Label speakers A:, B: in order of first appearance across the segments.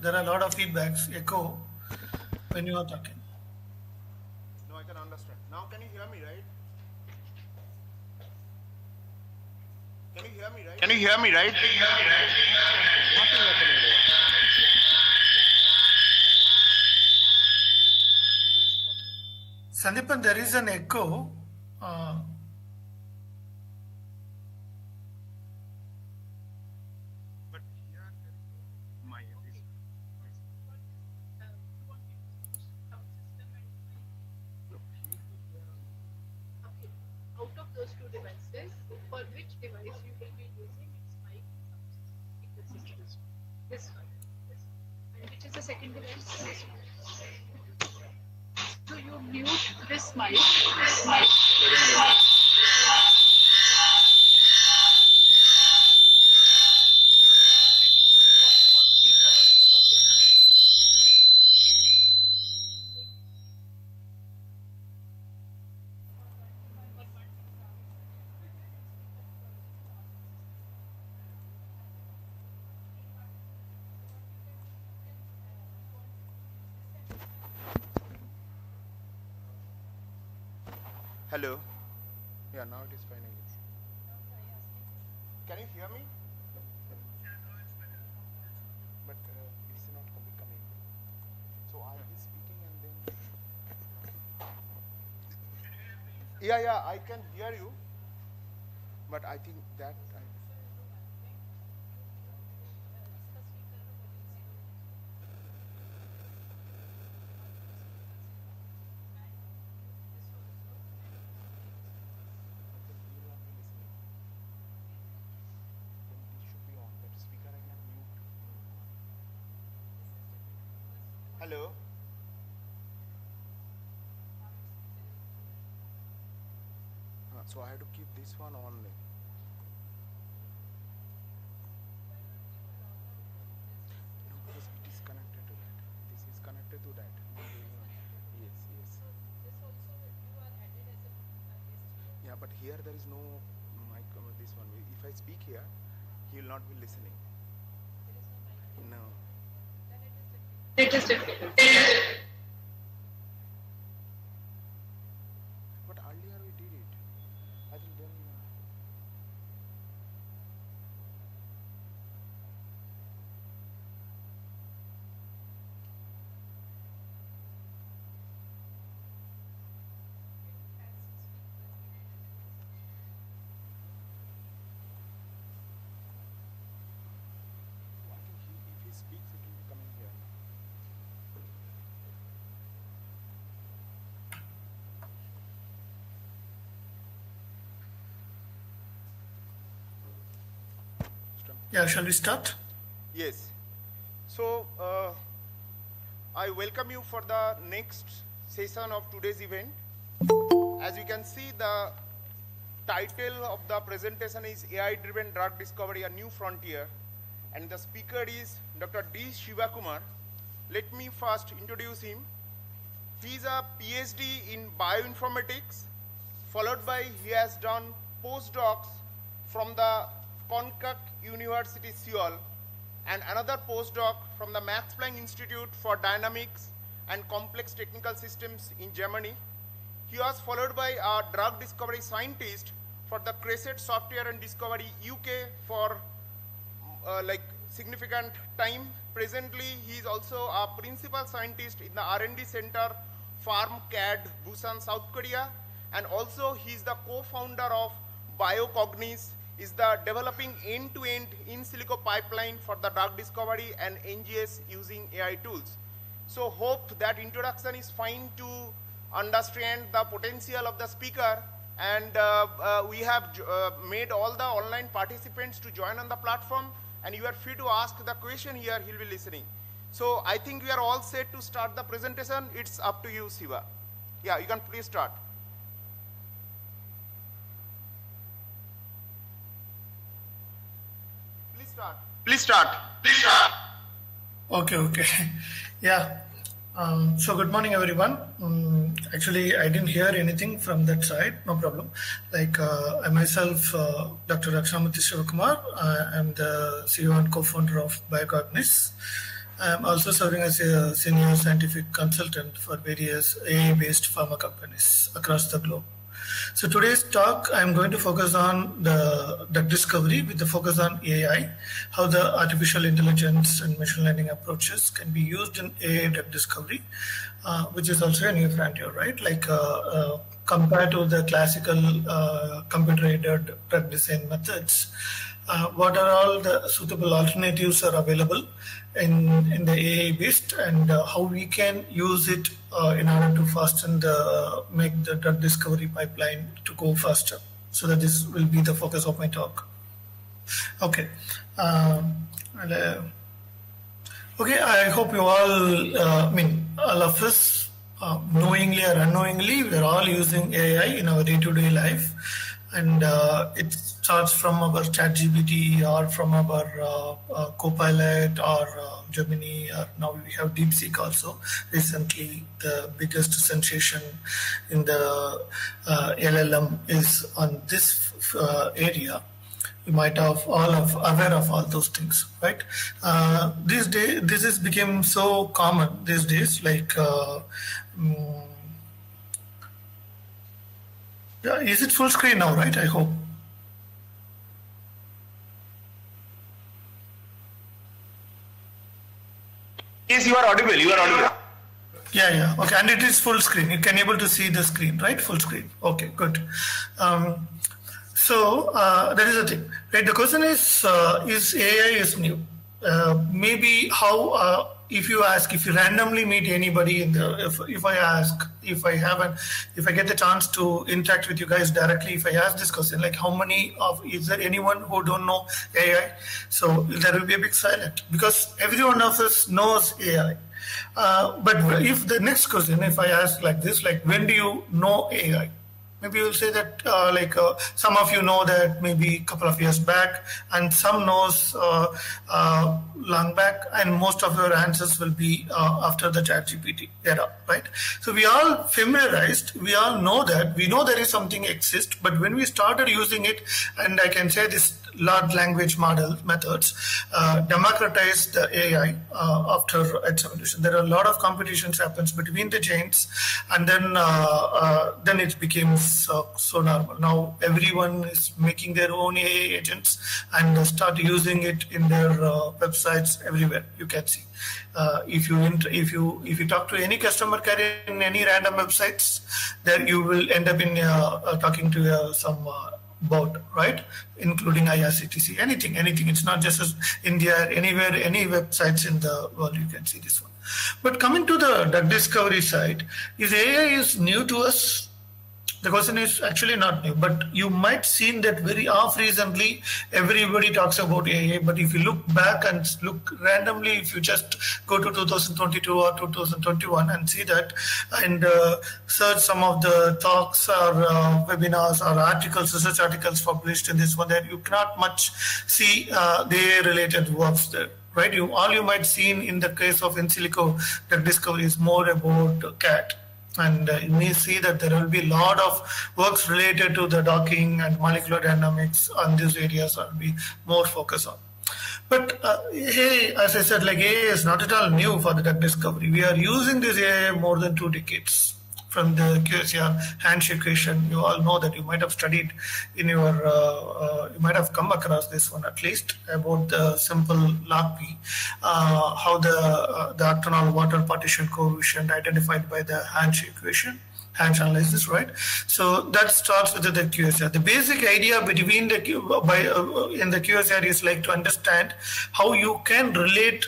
A: there are a lot of feedbacks, echo when you are talking.
B: No, I can understand. Now can you hear me, right? Can you hear me, right? Can you hear me, right? Nothing happening there.
A: Sandipan, there is an echo.
B: But here there is no my this.
C: Okay. Out of those two devices, for which device you will be using its mic and system? This one. And which is the second device? This one. So you mute this mic.
B: Hello. Yeah, now it is fine. I guess. Can you hear me? But it's not coming. So I will be speaking and then. Yeah, I can hear you. But I think that. Hello. So I have to keep this one on. No, because it is connected to that. This is connected to that. Yes. Yeah, but here there is no mic. This one. If I speak here, he will not be listening. No.
C: It is difficult.
B: But earlier we did it. I think then. If he speaks, it will be coming here.
A: Yeah, shall we start?
B: Yes. So, I welcome you for the next session of today's event. As you can see, the title of the presentation is AI-driven drug discovery, a new frontier. And the speaker is Dr. D. Shivakumar. Let me first introduce him. He is a PhD in bioinformatics, followed by he has done postdocs from the Konkuk University, Seoul, and another postdoc from the Max Planck Institute for Dynamics and Complex Technical Systems in Germany. He was followed by a drug discovery scientist for the Crescent Software and Discovery UK for significant time. Presently, he is also a principal scientist in the R&D Center PharmCAD, Busan, South Korea, and also he is the co-founder of BioCognize, is the developing end-to-end in silico pipeline for the drug discovery and NGS using AI tools. So hope that introduction is fine to understand the potential of the speaker, and we have made all the online participants to join on the platform, and you are free to ask the question here, he'll be listening. So I think we are all set to start the presentation. It's up to you, Siva. Yeah, you can please start. Please start.
A: Okay. Yeah. So good morning, everyone. Actually, I didn't hear anything from that side. No problem. I myself, Dr. Rakshamurthy Shivakumar, I'm the CEO and co-founder of BioCognize. I'm also serving as a senior scientific consultant for various AI-based pharma companies across the globe. So today's talk, I'm going to focus on the drug discovery with the focus on AI, how the artificial intelligence and machine learning approaches can be used in AI drug discovery, which is also a new frontier, right? Compared to the classical computer-aided drug design methods, what are all the suitable alternatives are available in the AI based, and how we can use it in order to fasten make the drug discovery pipeline to go faster. So that this will be the focus of my talk. Okay. And, okay, I hope you all, all of us, knowingly or unknowingly, we're all using AI in our day-to-day life. And it starts from our ChatGPT or from our Copilot or Gemini, or now we have DeepSeek also. Recently, the biggest sensation in the LLM is on this area. You might have all of aware of all those things, right? These days, this has become so common these days. Yeah, is it full screen now, right? I hope.
D: Yes, you are audible. You are audible.
A: Yeah. Okay, and it is full screen. You can able to see the screen, right? Full screen. Okay, good. So that is the thing, right? The question is AI is new? Maybe how if you randomly meet anybody if I get the chance to interact with you guys directly, if I ask this question, like is there anyone who don't know AI? So there will be a big silence because every one of us knows AI. But if the next question, if I ask like this, like when do you know AI? Maybe you'll say that some of you know that maybe a couple of years back, and some knows long back, and most of your answers will be after the ChatGPT era, right? So we all familiarized, we all know that, we know there is something exists, but when we started using it, and I can say this large language model methods democratize the AI after its evolution. There are a lot of competitions happens between the chains, and then it became so normal. Now everyone is making their own AI agents and start using it in their websites everywhere. You can see if you talk to any customer care in any random websites, there you will end up in talking to some bot, right? Including IRCTC, anything. It's not just as India, anywhere, any websites in the world, you can see this one. But coming to the drug discovery side, is AI is new to us? The question is actually not new, but you might seen that very recently, everybody talks about AI, but if you look back and look randomly, if you just go to 2022 or 2021 and see that, and search some of the talks or webinars or articles, research articles published in this one, then you cannot much see the AI-related works there. Right? All you might see in the case of in silico drug discovery is more about CAT. And you may see that there will be a lot of works related to the docking and molecular dynamics on these areas will be more focused on. But hey, as I said, like AI is not at all new for the drug discovery. We are using this AI more than 2 decades. From the QSR handshake question, you all know that you might have studied in your, you might have come across this one at least, about the simple log P, how the octanol water partition coefficient identified by the handshake equation, Hansch analysis, right? So that starts with the QSR. The basic idea between in the QSR is like to understand how you can relate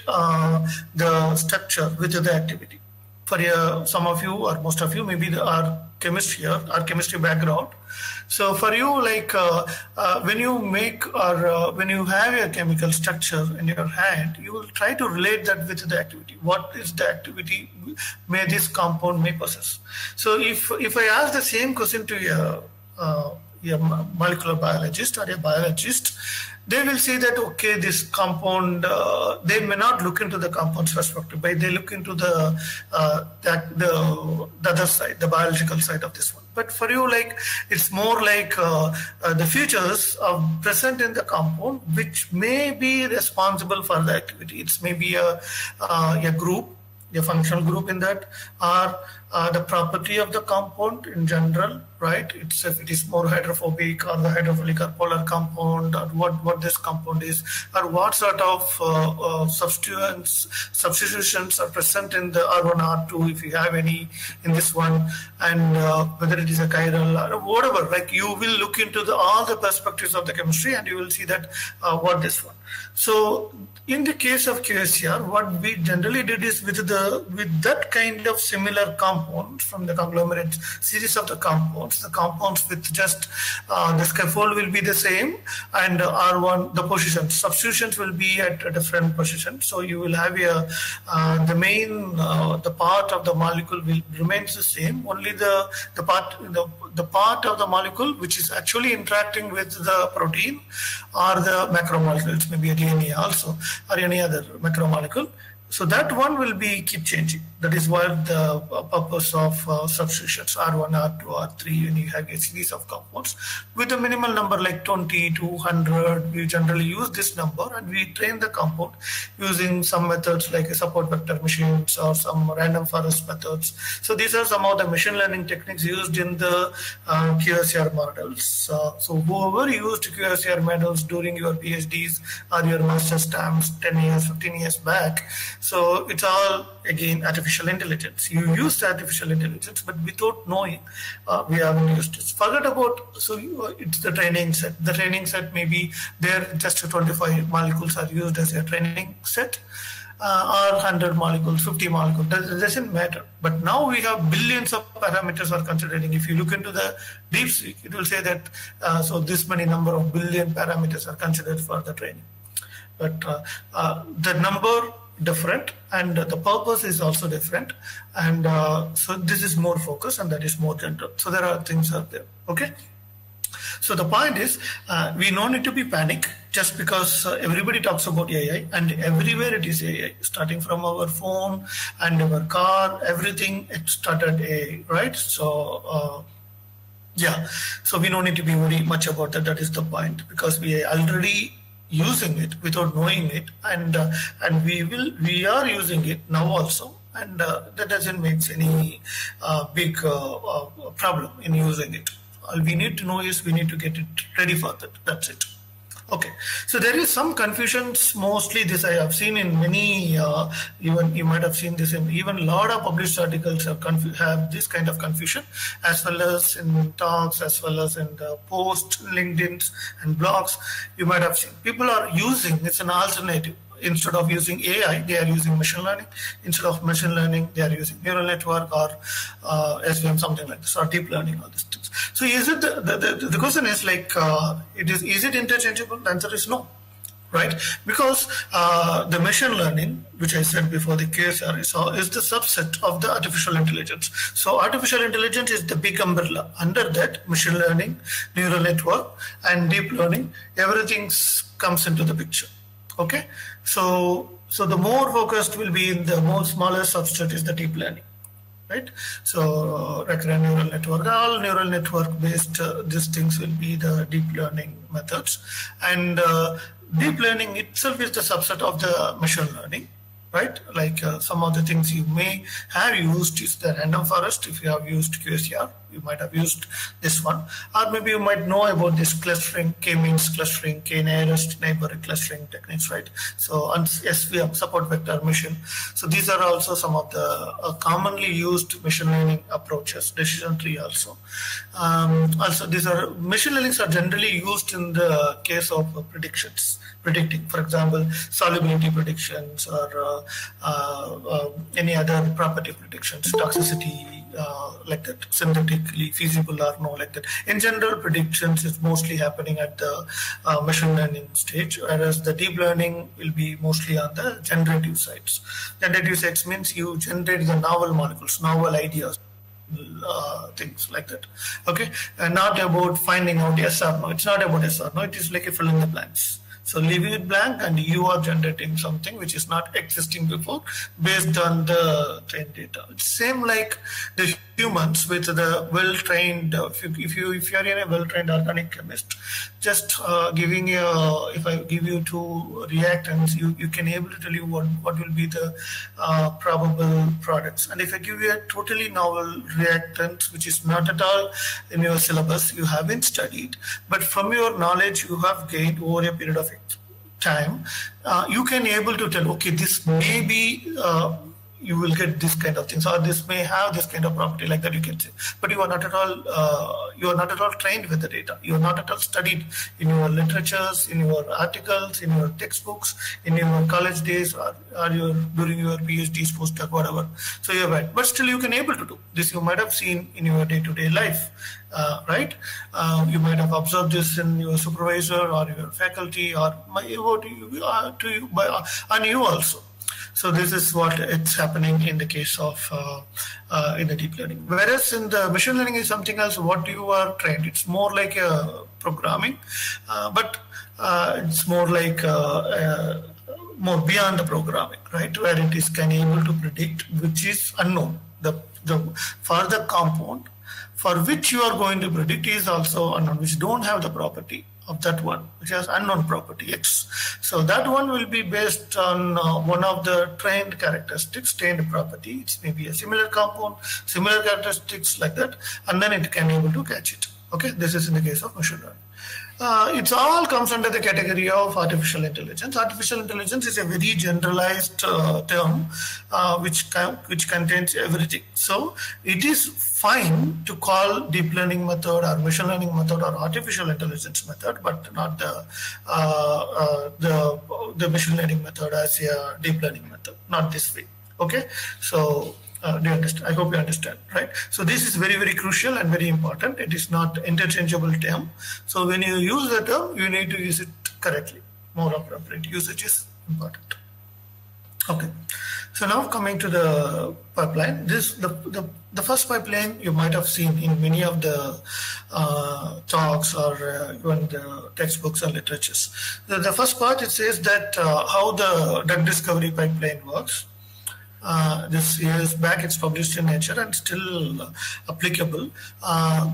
A: the structure with the activity. For some of you or most of you, maybe our chemistry background. So for you, like when you make or when you have a chemical structure in your hand, you will try to relate that with the activity. What is the activity may this compound may possess? So if I ask the same question to a molecular biologist or a biologist, they will see that, okay, this compound, they may not look into the compound's perspective, but they look into the other side, the biological side of this one. but for you, like it's more like the features are present in the compound, which may be responsible for the activity. It's maybe a group, a functional group in that, or the property of the compound in general, right? It's if it is more hydrophobic or the hydrophilic or polar compound, or what this compound is, or what sort of substitutions are present in the R1, R2, if you have any in this one, and whether it is a chiral or whatever. Like you will look into all the perspectives of the chemistry, and you will see that what this one. So in the case of QSR, what we generally did is with that kind of similar compounds from the conglomerate series of the compounds with just the scaffold will be the same, and R1, the positions, substitutions will be at a different position. So you will have the main, the part of the molecule will remains the same. Only the part of the molecule which is actually interacting with the protein or the macromolecules, maybe a DNA also, or any other macromolecule. So that one will be keep changing. That is what the purpose of substitutions R1, R2, R3, when you have a series of compounds with a minimal number like 20 to 100. We generally use this number, and we train the compound using some methods like a support vector machines or some random forest methods. So these are some of the machine learning techniques used in the QSR models. So whoever used QSR models during your PhDs or your master's stamps 10 years, 15 years back, so it's all again artificial intelligence. You used artificial intelligence, but without knowing, we haven't used it. Forget about, it's the training set. The training set, maybe there just 25 molecules are used as a training set, or 100 molecules, 50 molecules, that doesn't matter. But now we have billions of parameters are considering. If you look into the DeepSeek, it will say that, so this many number of billion parameters are considered for the training. But the number different, and the purpose is also different, and so this is more focused and that is more general. So there are things out there. Okay, so the point is we no need to be panic just because everybody talks about AI, and everywhere it is AI, starting from our phone and our car, everything it started AI, right? So yeah, so we don't need to be worried much about that. That is the point, because we are already using it without knowing it, and we are using it now also, and that doesn't make any big problem in using it. All we need to know is we need to get it ready for that. That's it. Okay, so there is some confusions. Mostly this I have seen in many, even you might have seen this in even a lot of published articles have this kind of confusion, as well as in talks, as well as in the post, LinkedIn and blogs. You might have seen people are using, it's an alternative. Instead of using AI, they are using machine learning. Instead of machine learning, they are using neural network or SVM, something like this, or deep learning, all these things. So is it the question is like, is it interchangeable? The answer is no, right? Because the machine learning, which I said before, the QSR is the subset of the artificial intelligence. So artificial intelligence is the big umbrella. Under that, machine learning, neural network, and deep learning, everything comes into the picture. Okay, so the more focused will be in the more smaller subset is the deep learning, right? So recurrent neural network, all neural network based these things will be the deep learning methods, and deep learning itself is the subset of the machine learning, right? Like some of the things you may have used is the random forest. If you have used QSR, you might have used this one, or maybe you might know about this clustering, k-means clustering, k-nearest neighborhood clustering techniques, right? So SVM, support vector mission. So these are also some of the commonly used machine learning approaches. Decision tree also. Also, these are machine learnings are generally used in the case of predicting, for example, solubility predictions or any other property predictions, toxicity, like that, synthetically feasible or no, like that. In general, predictions is mostly happening at the machine learning stage, whereas the deep learning will be mostly on the generative sides. Generative sides means you generate the novel molecules, novel ideas, things like that. Okay, and not about finding out yes or no. It's not about yes or no. It is like a fill in the blanks. So leaving it blank and you are generating something which is not existing before based on the trained data. It's same like the humans with the well-trained, if you're in a well-trained organic chemist, just giving you, if I give you two reactants, you can able to tell you what will be the probable products. And if I give you a totally novel reactant, which is not at all in your syllabus, you haven't studied, but from your knowledge you have gained over a period of time, you can able to tell, okay, this may be you will get this kind of things, or this may have this kind of property, like that you can say. But you are not at all trained with the data. You are not at all studied in your literatures, in your articles, in your textbooks, in your college days, or during your PhDs, postdoc, whatever. So you're right, but still you can able to do this. You might have seen in your day-to-day life, right? You might have observed this in your supervisor or your faculty, or and you also. So this is what it's happening in the case of in the deep learning. Whereas in the machine learning is something else. What you are trained, it's more like a programming, but it's more like more beyond the programming, right? Where it is can able to predict which is unknown. The for the compound for which you are going to predict is also unknown, which don't have the property of that one, which has unknown property X. So that one will be based on one of the trained characteristics, trained property. It's maybe a similar compound, similar characteristics like that, and then it can able to catch it. Okay, this is in the case of machine learning. It all comes under the category of artificial intelligence. Artificial intelligence is a very generalized term which contains everything. So it is fine to call deep learning method or machine learning method or artificial intelligence method, but not the machine learning method as a deep learning method, not this way. Okay, so do you understand? I hope you understand, right? So this is very, very crucial and very important. It is not interchangeable term. So when you use the term, you need to use it correctly. More appropriate usage is important. Okay. So now coming to the pipeline, the first pipeline you might have seen in many of the talks or even the textbooks and literatures. The first part, it says that how the drug discovery pipeline works. This years back, it's published in Nature and still applicable.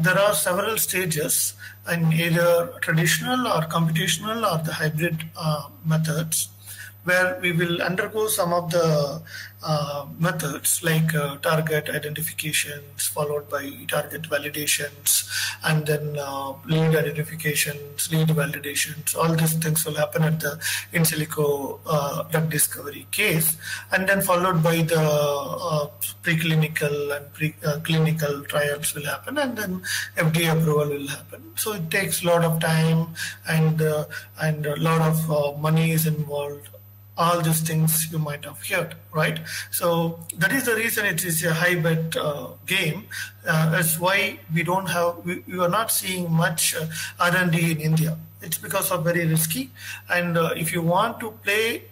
A: There are several stages in either traditional or computational or the hybrid methods, where we will undergo some of the methods like target identifications followed by target validations, and then lead identifications, lead validations. All these things will happen at the in silico drug discovery case, and then followed by the preclinical and clinical trials will happen, and then FDA approval will happen. So it takes a lot of time and a lot of money is involved. All these things you might have heard, right? So that is the reason it is a high bet game. That's why we are not seeing much R&D in India. It's because of very risky. And if you want to play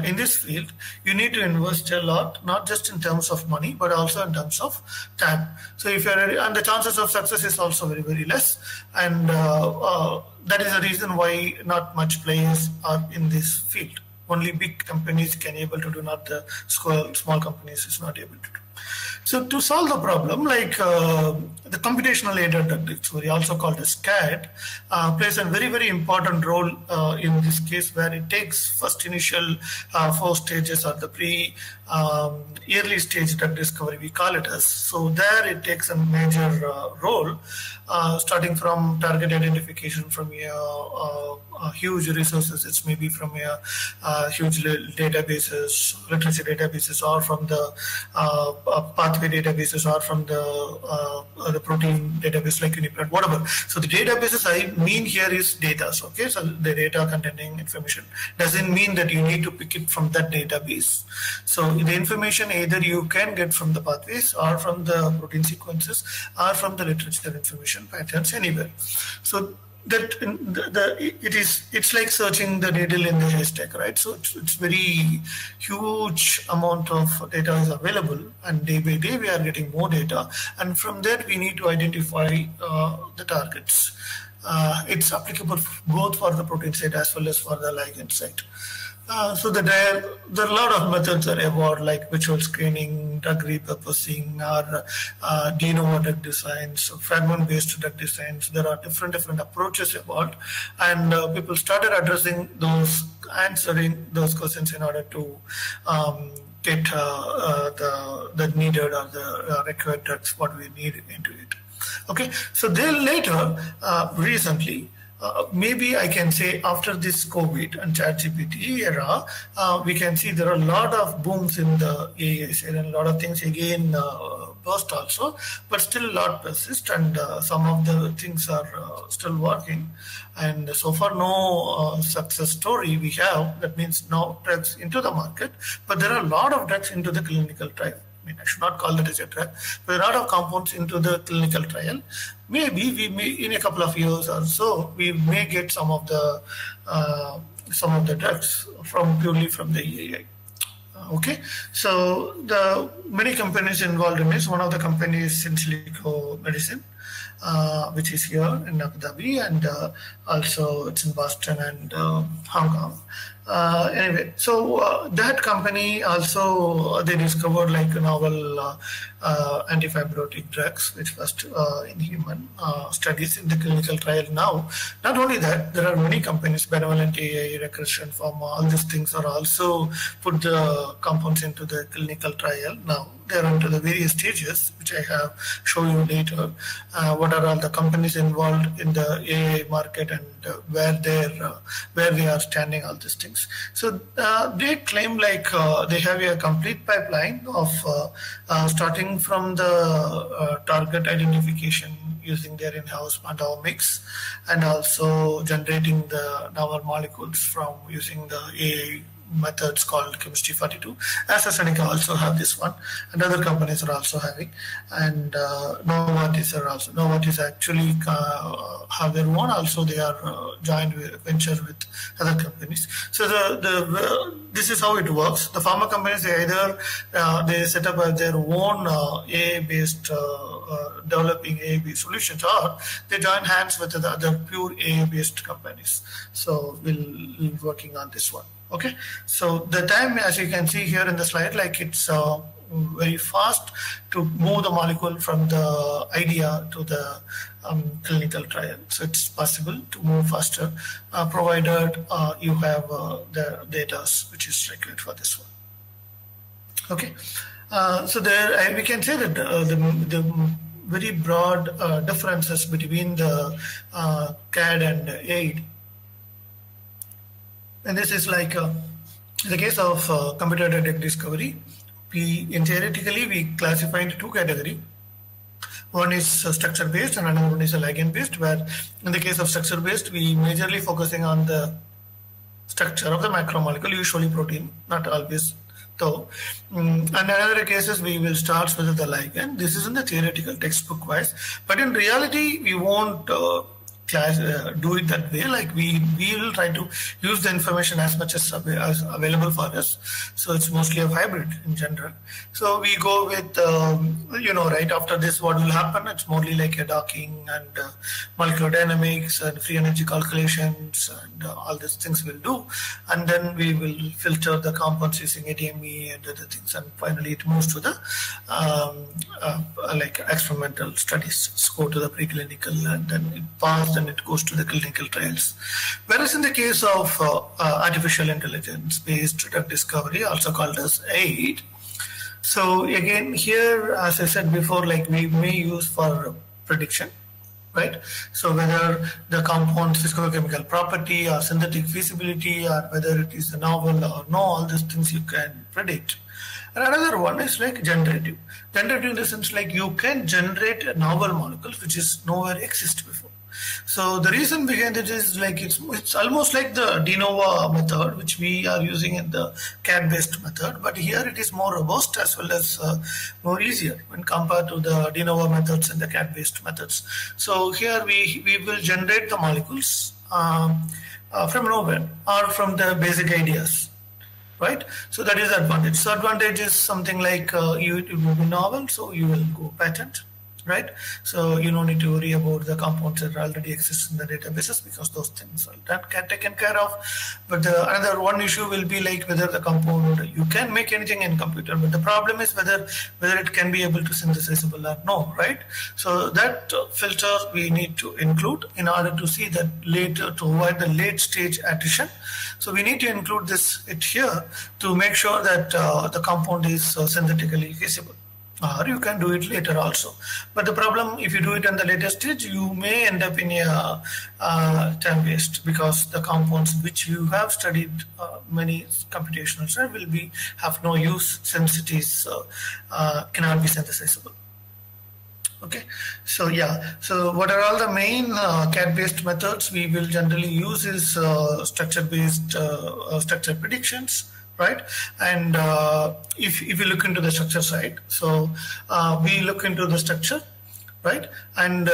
A: in this field, you need to invest a lot, not just in terms of money, but also in terms of time. So if and the chances of success is also very, very less. And that is the reason why not much players are in this field. Only big companies can able to do, not the small companies is not able to do. So to solve the problem, like the computational aided drug discovery, also called as CAD, plays a very, very important role in this case, where it takes first initial 4 stages or the early stage drug discovery, we call it as. So there it takes a major role, starting from target identification from huge resources. It's maybe from huge databases, literacy databases, or from the pathway databases, or from the protein database like Uniprot, whatever. So the databases I mean here is data. Okay, so the data containing information doesn't mean that you need to pick it from that database. So the information either you can get from the pathways, or from the protein sequences, or from the literature information patterns anywhere. So that it's like searching the needle in the haystack, right? So it's very huge amount of data is available, and day by day we are getting more data, and from that we need to identify the targets. it's applicable both for the protein side as well as for the ligand side. So there are a lot of methods that evolved, like visual screening, drug repurposing, or de novo drug designs, fragment-based drug designs. There are different approaches evolved, and people started addressing those, answering those questions in order to get the needed or the required drugs what we need into it. Okay, so then later, recently, maybe I can say after this COVID and ChatGPT era, we can see there are a lot of booms in the AI side and a lot of things again burst also, but still a lot persist, and some of the things are still working. And so far, no success story we have. That means no drugs into the market, but there are a lot of drugs into the clinical trial. I should not call that as a drug, but a lot of compounds into the clinical trial. Maybe we may, in a couple of years or so, we may get some of the drugs purely from the AI. Okay, so the many companies involved in this. One of the companies in Silico Medicine, which is here in Abu Dhabi, and also it's in Boston and Hong Kong. Anyway, so that company also they discovered like novel antifibrotic drugs, which was in human studies in the clinical trial now. Not only that, there are many companies, Benevolent AI, Recursion Pharma, all these things are also put the compounds into the clinical trial now. They are into the various stages, which I have show you later. What are all the companies involved in the AI market and where they are standing, all these things. So they claim like they have a complete pipeline of starting from the target identification using their in-house proteomics, and also generating the novel molecules from using the AI methods called Chemistry 42. AstraZeneca also have this one, and other companies are also having, and Novartis actually have their own. Also, they are joined with venture with other companies. So this is how it works. The pharma companies, they either they set up their own AI-based developing AI-based solutions, or they join hands with the other pure AI-based companies. So we'll be working on this one. Okay, so the time, as you can see here in the slide, like it's very fast to move the molecule from the idea to the clinical trial. So it's possible to move faster, provided you have the data which is required for this one. Okay, so there we can say that the very broad differences between the CAD and AID. And this is like in the case of computer drug discovery, theoretically we classify into two categories. One is structure based and another one is ligand based, where in the case of structure based, we majorly focusing on the structure of the macromolecule, usually protein, not always though. And in other cases, we will start with the ligand. This is in the theoretical textbook wise, but in reality, we won't do it that way. Like we will try to use the information as much as available for us. So it's mostly a hybrid in general. So we go with right after this, what will happen? It's mostly like a docking and molecular dynamics and free energy calculations and all these things we'll do, and then we will filter the compounds using ADME and other things, and finally it moves to the like experimental studies. Go to the preclinical, and then it passes and it goes to the clinical trials. Whereas in the case of artificial intelligence based drug discovery, also called as AID, so again here, as I said before, like we may use for prediction, right? So whether the compound physicochemical property or synthetic feasibility, or whether it is a novel or no, all these things you can predict. And another one is like generative. Generative in the sense like you can generate novel molecules which is nowhere exist before. So the reason behind it is like it's almost like the de novo method which we are using in the CAD based method, but here it is more robust as well as more easier when compared to the de novo methods and the CAD based methods. So here we will generate the molecules from nowhere or from the basic ideas. Right, so that is the advantage. So advantage is something like it will be novel, so you will go patent, right? So you don't need to worry about the compounds that already exist in the databases because those things are taken care of. But another one issue will be like whether the compound, you can make anything in computer, but the problem is whether it can be able to synthesizable or no, right? So that filter we need to include in order to see that later, to avoid the late stage addition. So we need to include it here to make sure that the compound is synthetically feasible. Or you can do it later also. But the problem, if you do it in the later stage, you may end up in a time waste because the compounds which you have studied many computational will have no use since it is cannot be synthesizable. Okay, so yeah, so what are all the main CAD-based methods we will generally use is structure-based structure predictions, right? And if you look into the structure side, so we look into the structure, right? And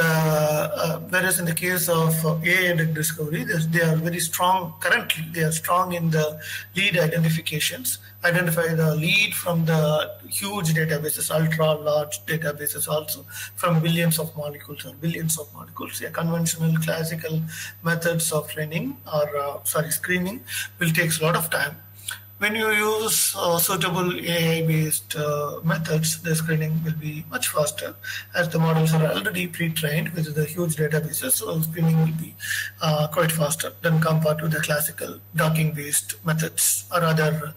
A: whereas in the case of AI drug discovery, they are very strong. Currently, they are strong in the lead identifications. Identify the lead from the huge databases, ultra large databases, also from billions of molecules or billions of molecules. Yeah, conventional classical methods of training or screening will take a lot of time. When you use suitable AI-based methods, the screening will be much faster as the models are already pre-trained with the huge databases, so screening will be quite faster than compared to the classical docking-based methods or other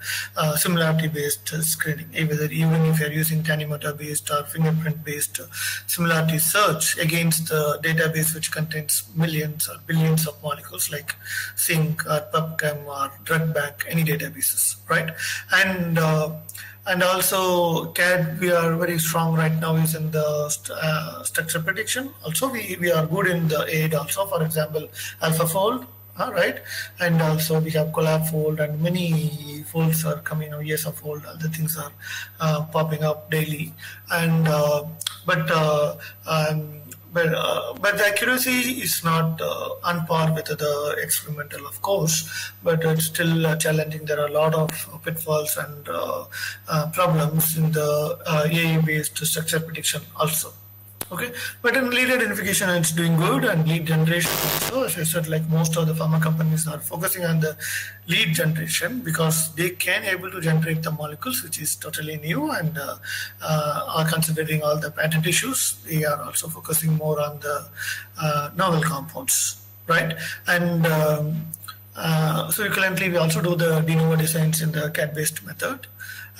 A: similarity-based screening. Even if you're using Tanimoto-based or fingerprint-based similarity search against the database which contains millions or billions of molecules like Sync or PubChem or DrugBank, any databases. Right, and also CAD, we are very strong right now is in the structure prediction. Also, we are good in the aid also. For example, AlphaFold, right, and also we have CollabFold, and many folds are coming. ESFold, all the things are popping up daily, and but the accuracy is not on par with the experimental, of course, but it's still challenging. There are a lot of pitfalls and problems in the AI-based structure prediction also. Okay, but in lead identification, it's doing good, and lead generation also. As I said, like most of the pharma companies are focusing on the lead generation because they can able to generate the molecules, which is totally new, and are considering all the patent issues. They are also focusing more on the novel compounds, right? And so currently we also do the de novo designs in the CAD-based method.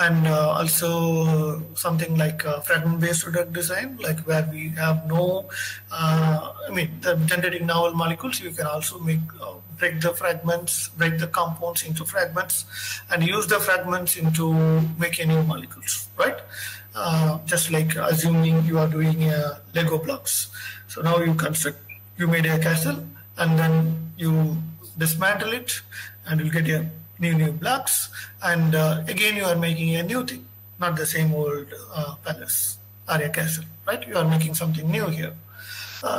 A: And also something like fragment-based drug design, like where we have no, the generating novel molecules, you can also break the compounds into fragments, and use the fragments into making new molecules, right? Just like assuming you are doing Lego blocks. So now you made a castle, and then you dismantle it, and you'll get a new blocks, and again you are making a new thing, not the same old palace or a castle, right? You are making something new here.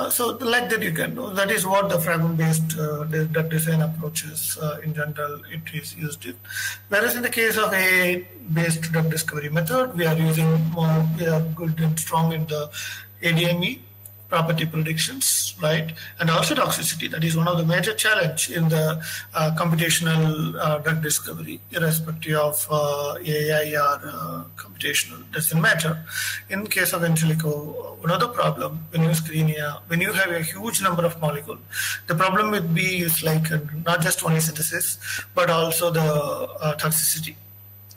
A: So like that you can do. That is what the fragment-based drug design approaches in general it is used in. Whereas in the case of AI-based drug discovery method, we are good and strong in the ADME, property predictions, right? And also toxicity. That is one of the major challenge in the computational drug discovery, irrespective of AI or computational, doesn't matter. In case of in silico, another problem when you screen when you have a huge number of molecules, the problem with B is like not just only synthesis, but also the toxicity.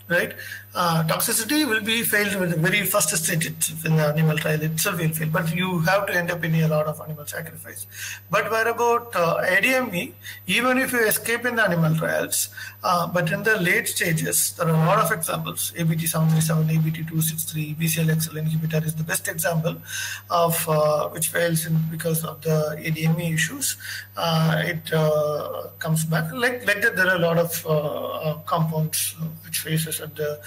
A: Right, toxicity will be failed with the very first stage in the animal trial itself will fail, but you have to end up in a lot of animal sacrifice. But where about ADME, even if you escape in the animal trials, but in the late stages, there are a lot of examples. ABT 737, ABT 263, BCL-XL inhibitor is the best example of which fails because of the ADME issues. It comes back like that. There are a lot of compounds which faces at the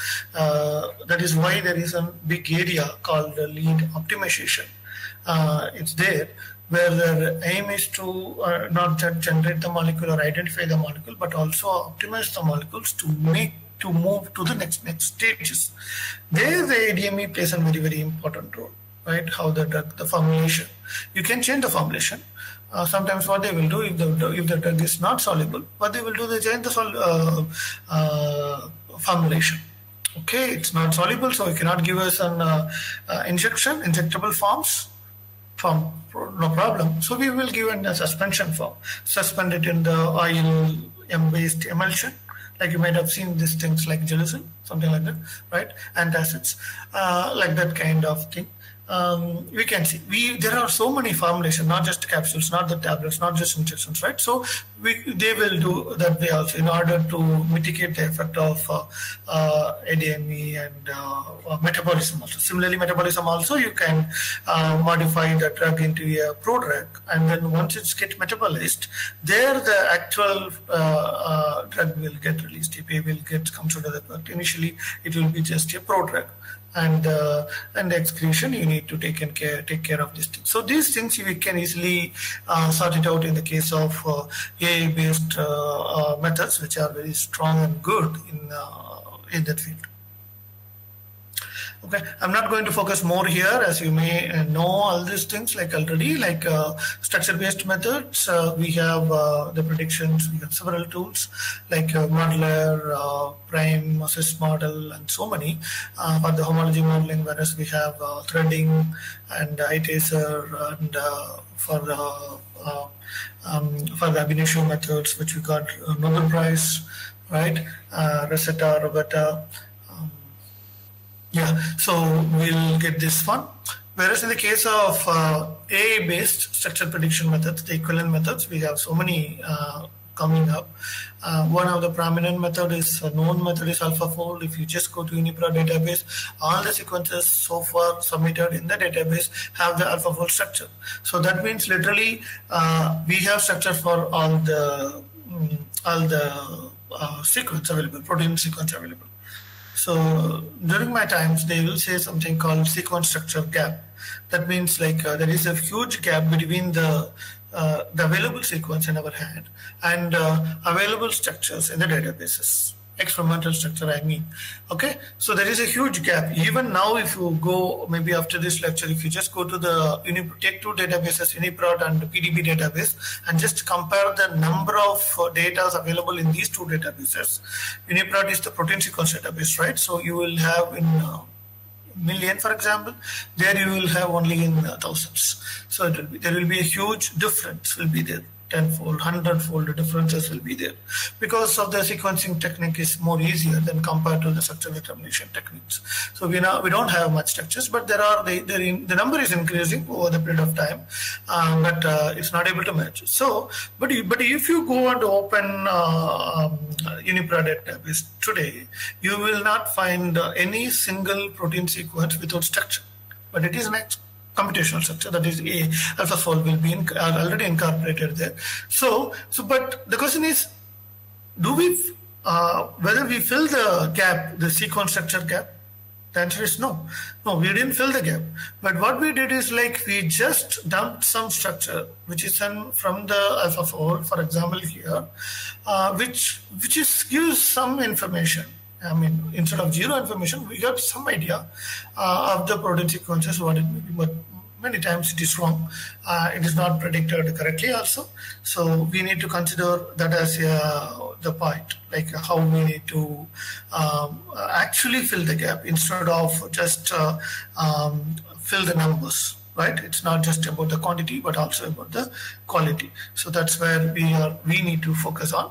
A: that is why there is a big area called lead optimization. It's there where the aim is to not just generate the molecule or identify the molecule, but also optimize the molecules to move to the next stages. There the ADME plays a very important role. right? How the drug, the formulation. You can change the formulation. Sometimes what they will do, if the drug is not soluble, what they will do, they change the formulation. Okay, it's not soluble, so you cannot give us an injectable forms. No problem. So we will give in a suspension form. Suspend it in the oil based emulsion. Like you might have seen these things like gelatin, something like that, right? Antacids, like that kind of thing. We can see there are so many formulations, not just capsules, not the tablets, not just injections, right? So they will do that way also in order to mitigate the effect of ADME and metabolism also. Similarly, metabolism also, you can modify the drug into a prodrug, and then once it's get metabolized, there the actual drug will get released. API will get comes to the product. Initially, it will be just a prodrug. And the excretion, you need to take care of these things. So these things we can easily sort it out in the case of AI-based methods, which are very strong and good in that field. Okay, I'm not going to focus more here, as you may know all these things like already, like structure-based methods. We have the predictions. We have several tools like modeler, prime, assist model, and so many for the homology modeling. Whereas we have threading and iTaser, and for the ab initio methods, which we got Nobel Prize, right? Rosetta, Roberta. Yeah, so we'll get this one. Whereas in the case of AI-based structure prediction methods, the equivalent methods, we have so many coming up. One of the prominent method is known method is AlphaFold. If you just go to UniProt database, all the sequences so far submitted in the database have the AlphaFold structure. So that means literally we have structure for all the sequence available, protein sequence available. So during my times, they will say something called sequence structure gap. That means like there is a huge gap between the available sequence in our hand and available structures in the databases. Experimental structure, I mean. Okay, so there is a huge gap. Even now, if you go, maybe after this lecture, if you just go to the take two databases, UniProt and PDB database, and just compare the number of data available in these two databases. UniProt is the protein sequence database, right? So you will have in million, for example, there you will have only in thousands. So there will be a huge difference will be there. 10-fold, 100-fold differences will be there because of the sequencing technique is more easier than compared to the structure determination techniques. So we don't have much structures, but the number is increasing over the period of time, but it's not able to match. So, but if you go and open UniProt database today, you will not find any single protein sequence without structure, but it is next computational structure, that is AlphaFold will be already incorporated there. So but the question is, do we whether we fill the gap, the sequence structure gap? The answer is no. No, we didn't fill the gap. But what we did is like we just dumped some structure which is from the AlphaFold, for example here, which gives some information. I mean, instead of zero information, we got some idea of the protein sequences, what it may be, but many times it is wrong. It is not predicted correctly also. So we need to consider that as the point, like how we need to actually fill the gap instead of just fill the numbers. Right? It's not just about the quantity, but also about the quality. So that's where we need to focus on.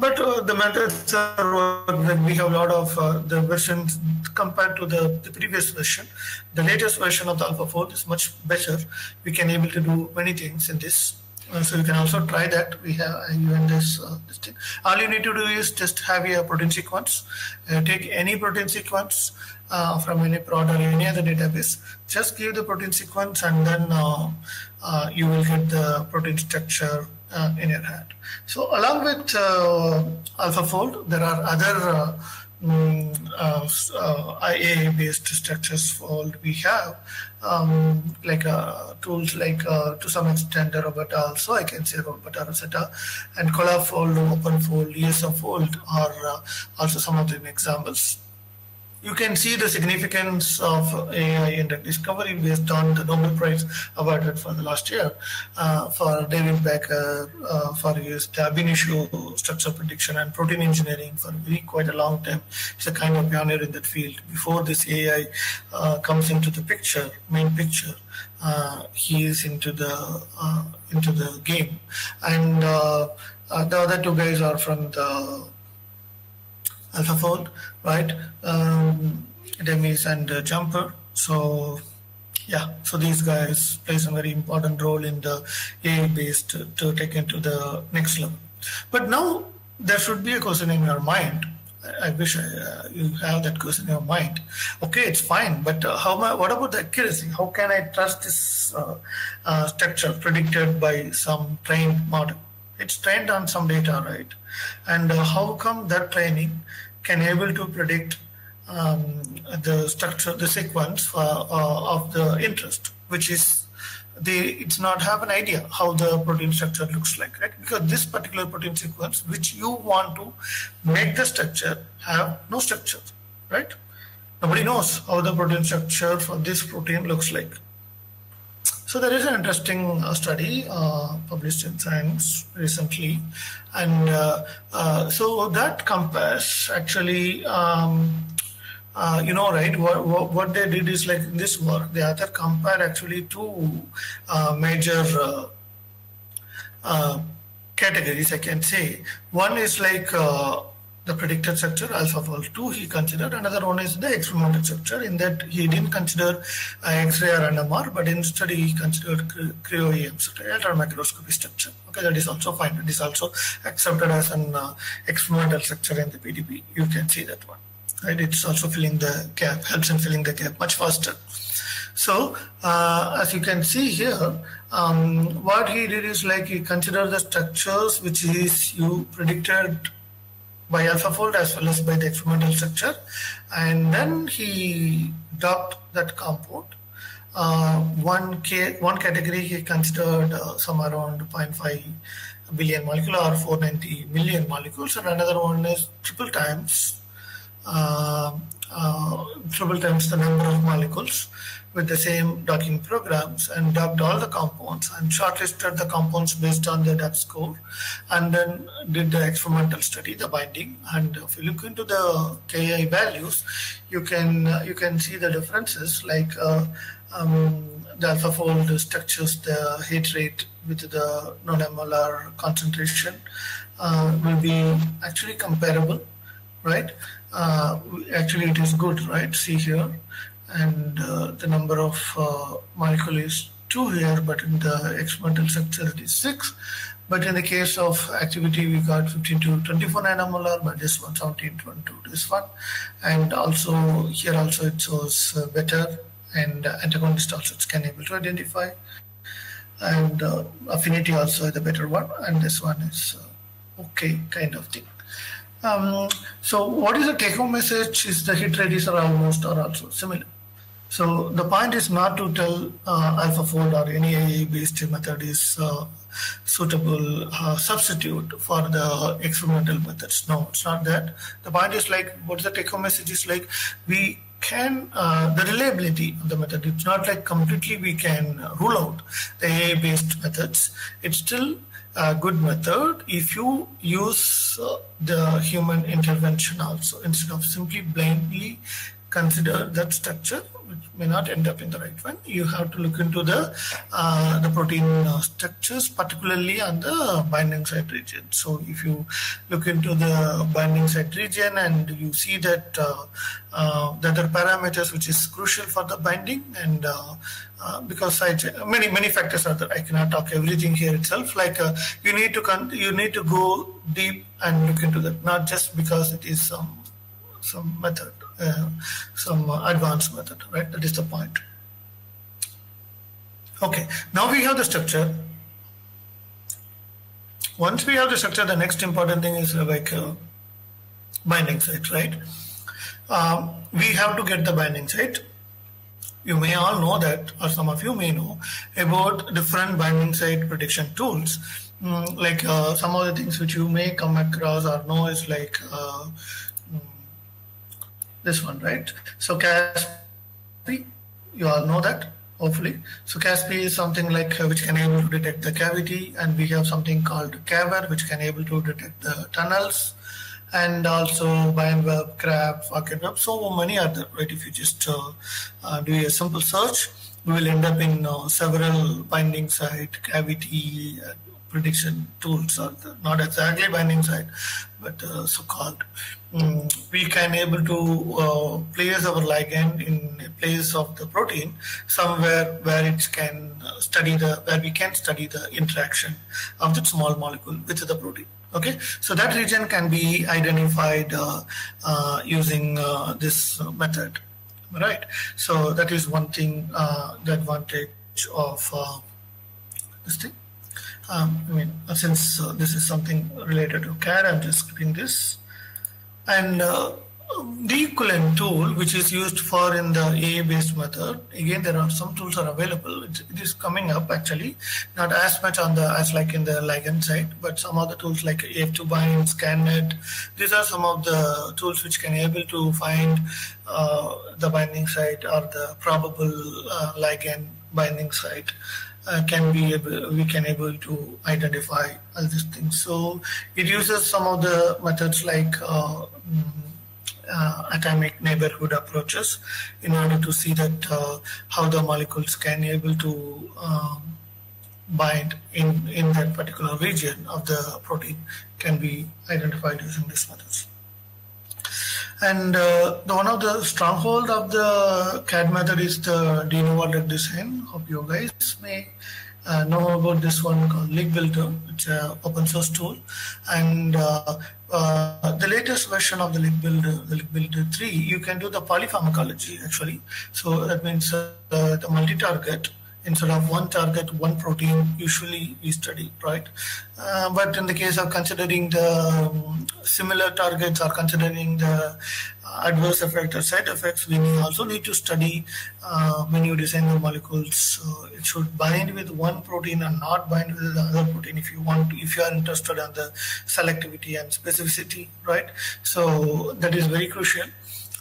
A: But the methods are, we have a lot of the versions compared to the previous version. The latest version of the AlphaFold is much better. We can able to do many things in this. So you can also try that. We have even this thing. All you need to do is just have a protein sequence. Take any protein sequence from any product or any other database. Just give the protein sequence, and then you will get the protein structure in your hand. So along with AlphaFold, there are other IA-based structures fold. We have like tools like to some extent Roberta also, I can say Roberta, Rosetta, and CollaFold, OpenFold, ESFold are also some of the examples. you can see the significance of AI in drug discovery based on the Nobel Prize awarded for the last year for David Becker for his ab initio structure prediction and protein engineering for quite a long time. He's a kind of pioneer in that field. Before this AI comes into the picture, main picture, he is into the game, and the other two guys are from the AlphaFold, right? Demis and Jumper. So yeah, so these guys plays a very important role in the AI based to take into the next level. But now there should be a question in your mind. I wish you have that question in your mind. Okay, it's fine, but what about the accuracy? How can I trust this structure predicted by some trained model? It's trained on some data, right? And how come that training can able to predict the structure, the sequence of the interest, which is it's not have an idea how the protein structure looks like, right? Because this particular protein sequence, which you want to make the structure, have no structure, right? Nobody knows how the protein structure for this protein looks like. So there is an interesting study published in Science recently, and so that compares actually, right? What they did is like in this work, they other compare actually two major categories, I can say. One is like the predicted structure, AlphaFold 2, he considered. Another one is the experimental structure. In that, he didn't consider X-ray or NMR, but instead he considered cryo-EM, ultramicroscopy structure. Okay, that is also fine. It is also accepted as an experimental structure in the PDB. You can see that one. Right? It's also filling the gap, helps in filling the gap much faster. So, as you can see here, what he did is like he considered the structures which is you predicted by AlphaFold as well as by the experimental structure, and then he docked that compound. One category he considered some around 0.5 billion molecule or 490 million molecules, and another one is triple times the number of molecules with the same docking programs, and docked all the compounds and shortlisted the compounds based on the DAP score, and then did the experimental study, the binding. And if you look into the Ki values, you can see the differences, like the AlphaFold structures the hit rate with the nanomolar concentration will be actually comparable, right? Actually, it is good, right? See here, and the number of molecule is 2 here, but in the experimental structure it is 6. But in the case of activity, we got 15 to 24 nanomolar, but this one 17 to this one, and also here also it shows better, and antagonist also it's can able to identify, and affinity also the better one, and this one is okay kind of thing. So what is the take-home message is the hit rates are almost or also similar. So the point is not to tell AlphaFold or any AI-based method is suitable substitute for the experimental methods. No, it's not that. The point is like, what is the take-home message is like, we can, the reliability of the method, it's not like completely we can rule out the AI-based methods. It's still a good method if you use the human intervention also, instead of simply blindly consider that structure, which may not end up in the right one. You have to look into the protein structures, particularly on the binding site region. So if you look into the binding site region and you see that the other parameters which is crucial for the binding, and because many factors are there, I cannot talk everything here itself. Like you need to go deep and look into that, not just because it is some method. Some advanced method, right? That is the point. Okay, now we have the structure. Once we have the structure, the next important thing is like binding site, right? We have to get the binding site. You may all know that, or some of you may know about different binding site prediction tools. Like some of the things which you may come across or know is like this one, right? So Caspi, you all know that, hopefully. So Caspi is something like which can able to detect the cavity, and we have something called Caver, which can able to detect the tunnels, and also BindWeb, Crab, Pocket Web. So many are there, right? If you just do a simple search, we will end up in several binding site, cavity, prediction tools, or not exactly binding site, but so-called. We can able to place our ligand in a place of the protein somewhere where it can study where we can study the interaction of the small molecule with the protein. Okay, so that region can be identified using this method, right? So that is one thing, the advantage of this thing. Since this is something related to CAD, I'm just skipping this. And the equivalent tool which is used for in the AA-based method, again there are some tools are available. It is coming up actually, not as much on the as like in the ligand side, but some other tools like AF2bind, ScanNet. These are some of the tools which can able to find the binding site or the probable ligand binding site. We can able to identify all these things. So it uses some of the methods like atomic neighborhood approaches in order to see that how the molecules can able to bind in that particular region of the protein can be identified using these methods. And one of the stronghold of the CAD method is the de novo drug design. Hope you guys may know about this one called Link Builder. It's an open source tool, and the latest version of the Link Builder 3, you can do the polypharmacology actually. So that means the multi-target. Instead of one target, one protein, usually we study, right? But in the case of considering the similar targets or considering the adverse effects or side effects, we also need to study when you design the molecules. It should bind with one protein and not bind with the other protein if you are interested in the selectivity and specificity, right? So that is very crucial.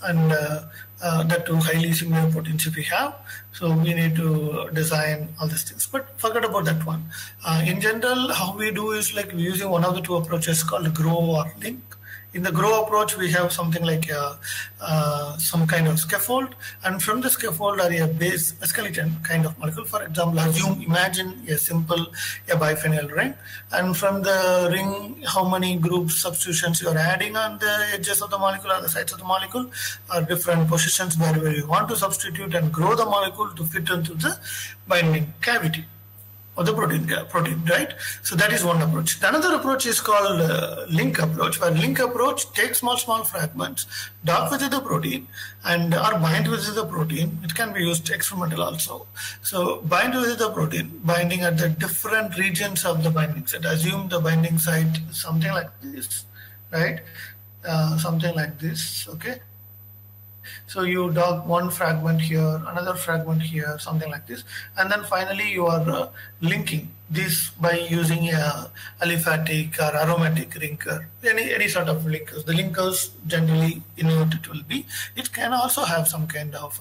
A: And that too highly similar proteins if we have. So we need to design all these things. But forget about that one. In general, how we do is like we're using one of the two approaches called grow or link. In the grow approach, we have something like some kind of scaffold, and from the scaffold are a base, a skeleton kind of molecule. For example, imagine a simple biphenyl ring, and from the ring, how many group substitutions you are adding on the edges of the molecule or the sides of the molecule, are different positions where you want to substitute and grow the molecule to fit into the binding cavity of the protein, right? So that is one approach. Another approach is called link approach, where link approach takes small fragments, dock with the protein, and or bind with the protein. It can be used experimental also. So bind with the protein, binding at the different regions of the binding site. Assume the binding site is something like this, right? Something like this, okay? So you dock one fragment here, another fragment here, something like this, and then finally you are linking this by using a aliphatic or aromatic linker, any sort of linkers. The linkers generally, what it will be. It can also have some kind of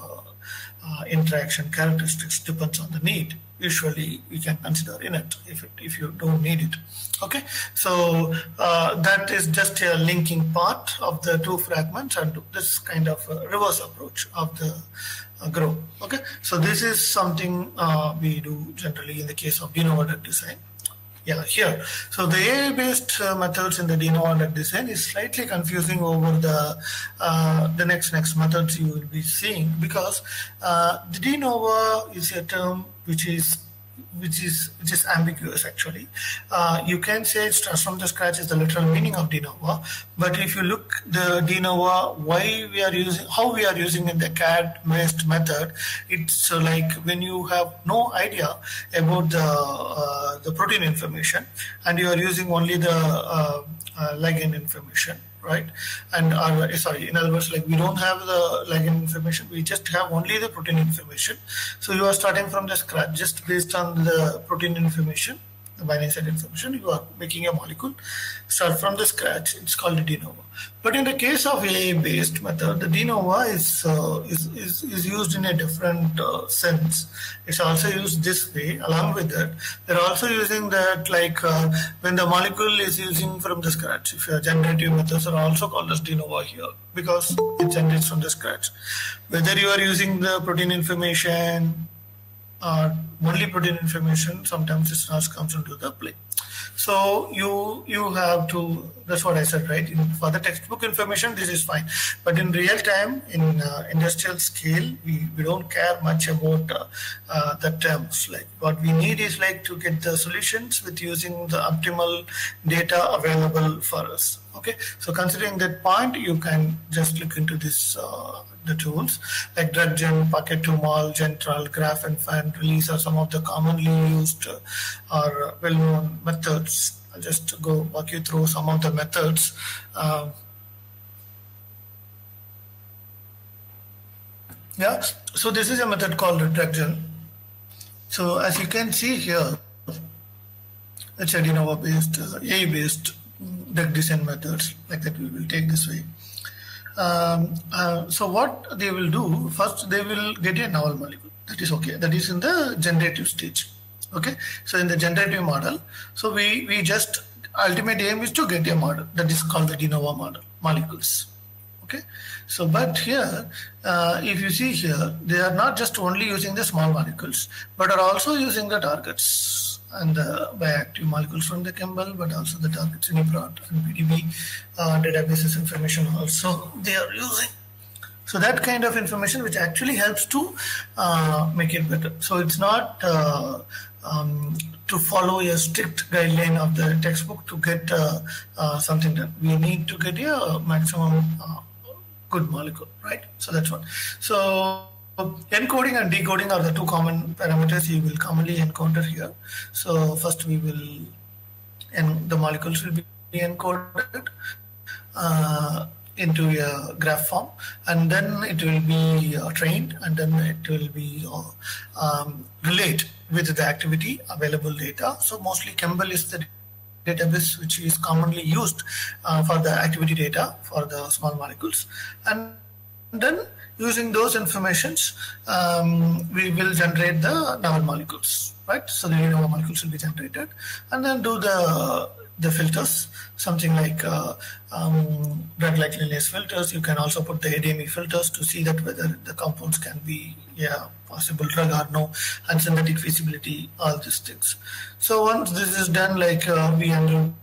A: interaction characteristics, depends on the need. Usually we can consider in it if you don't need it. Okay, so that is just a linking part of the two fragments and this kind of reverse approach of the grow. Okay, so this is something we do generally in the case of de novo drug design. Yeah, here. So the AI-based methods in the de novo drug design is slightly confusing over the next methods you will be seeing, because the de novo is a term which is ambiguous actually. You can say it starts from the scratch is the literal meaning of de novo, but if you look the de novo, how we are using in the CAD based method, it's like when you have no idea about the protein information and you are using only the ligand information, right? And in other words, like we don't have the ligand information, we just have only the protein information. So you are starting from the scratch just based on the protein information. the binary set information, you are making a molecule start from the scratch. It's called a de novo. But in the case of AI-based method, the de novo is used in a different sense. It's also used this way. Along with that, they're also using that like when the molecule is using from the scratch. If your generative methods are also called as de novo here because it generates from the scratch. Whether you are using the protein information only protein information, sometimes it not comes into the play. So you have to, that's what I said, right? For the textbook information, this is fine. But in real time, in industrial scale, we don't care much about the terms. Like what we need is like to get the solutions with using the optimal data available for us. Okay, so considering that point, you can just look into this the tools like DrugGen, Packet2Mol, Gentral, Graph and Find, Release are some of the commonly used or well-known methods. I'll just go walk you through some of the methods. Yeah, so this is a method called DrugGen. So as you can see here, it's a de novo based, AI-based drug design methods like that we will take this way. So what they will do, first they will get a novel molecule. That is okay. That is in the generative stage. Okay. So in the generative model, so we just ultimate aim is to get a model that is called the de novo model molecules. Okay. So but here, if you see here, they are not just only using the small molecules, but are also using the targets and the bioactive molecules from the Campbell, but also the targets in UniProt and PDB databases information also they are using. So that kind of information which actually helps to make it better. So it's not to follow a strict guideline of the textbook to get something done. We need to get a maximum good molecule, right? So that's one. So encoding and decoding are the two common parameters you will commonly encounter here. So first we will, and the molecules will be encoded into a graph form, and then it will be trained, and then it will be relate with the activity available data. So mostly Campbell is the database which is commonly used for the activity data for the small molecules, and then using those informations we will generate the novel molecules, right? So the novel molecules will be generated, and then do the filters, something like drug likeliness filters. You can also put the ADME filters to see that whether the compounds can be possible drug or no, and synthetic feasibility, all these things. So once this is done, like we undergo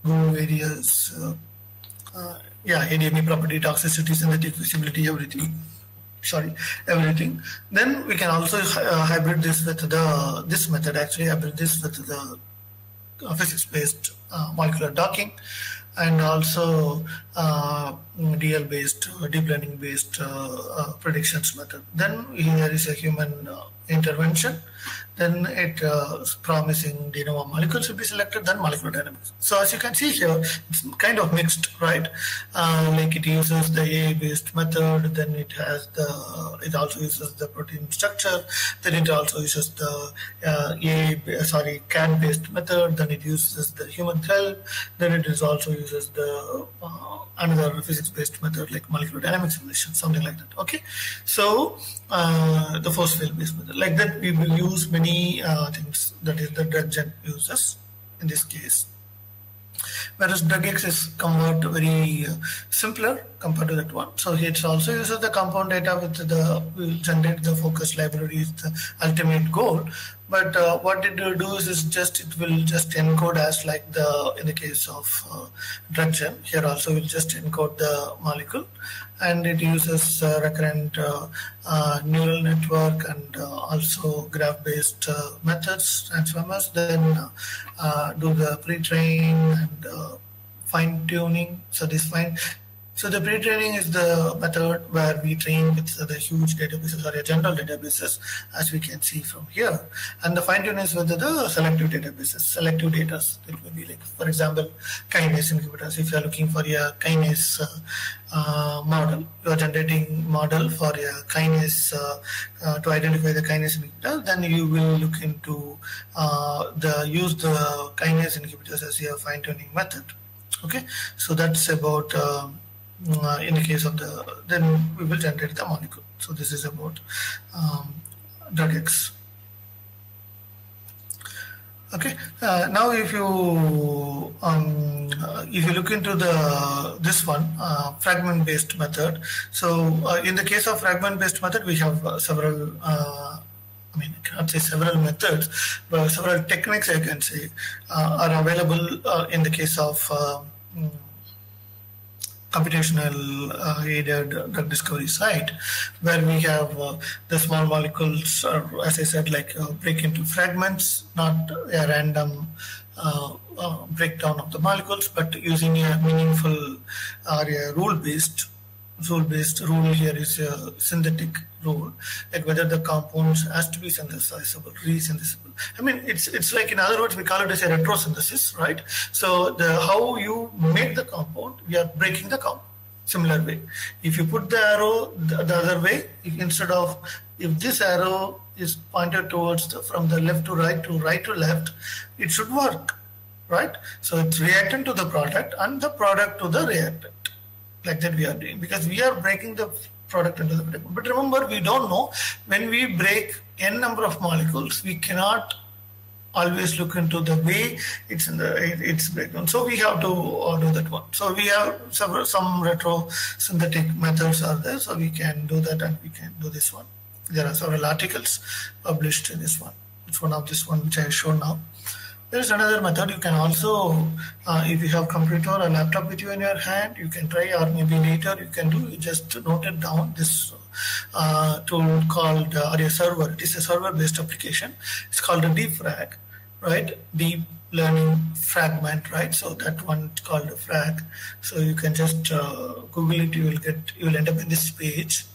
A: various ADME property, toxicity, synthetic feasibility, everything. Then we can also hybrid this with this method. Actually, hybrid this with the physics-based molecular docking, and also DL-based, deep learning-based predictions method. Then here is a human intervention. Then it promising de novo molecules will be selected, then molecular dynamics. So as you can see here, it's kind of mixed, right? Like it uses the AI-based method, then it also uses the protein structure, then it also uses the CAD-based method, then it uses the human help, then it is also uses the another physics-based method like molecular dynamics simulation, something like that. Okay, so the force field-based method, like that we will use many things that is the DrugGen uses in this case. Whereas DrugX is convert very simpler compared to that one. So it also uses the compound data with will generate the focus library is the ultimate goal. But what it will do is it will just encode as like in the case of DrugGen. Here also will just encode the molecule, and it uses recurrent neural network and also graph-based methods, transformers. Then do the pre-train and fine-tuning. So this So the pre-training is the method where we train with the huge databases or a general databases, as we can see from here. And the fine-tune is with the selective databases, selective data. It will be like, for example, kinase inhibitors. If you are looking for a kinase model, you are generating model for a kinase to identify the kinase inhibitor, then you will look into use the kinase inhibitors as a fine-tuning method. Okay, so that's about in the case of then we will generate the molecule. So this is about drug X. Okay, now if you look into this one fragment based method, so in the case of fragment based method we have several I cannot say several methods, but several techniques I can say are available in the case of computational aided drug discovery site, where we have the small molecules, as I said, like break into fragments, not a random breakdown of the molecules, but using a meaningful or a rule-based. Rule here is a synthetic rule, like whether the compounds has to be synthesizable, resynthesizable. It's like, in other words, we call it as a retrosynthesis, right? So how you make the compound, we are breaking the compound. Similar way, if you put the arrow the other way, if this arrow is pointed towards from the left to right to left, it should work, right? So it's reactant to the product and the product to the reactant. Like that we are doing, because we are breaking the product into the product. But remember, we don't know, when we break n number of molecules, we cannot always look into the way it's breakdown. So we have to do that one. So we have some retrosynthetic methods are there, so we can do that and we can do this one. There are several articles published in this one. It's one of this one which I have shown now. There is another method. You can also, if you have computer or laptop with you in your hand, you can try, or maybe later you can do, you just note it down, this tool called, or a server. It is a server-based application. It's called a DFrag, right? Deep Learning Fragment, right? So that one is called a frag. So you can just Google it, you will end up in this page.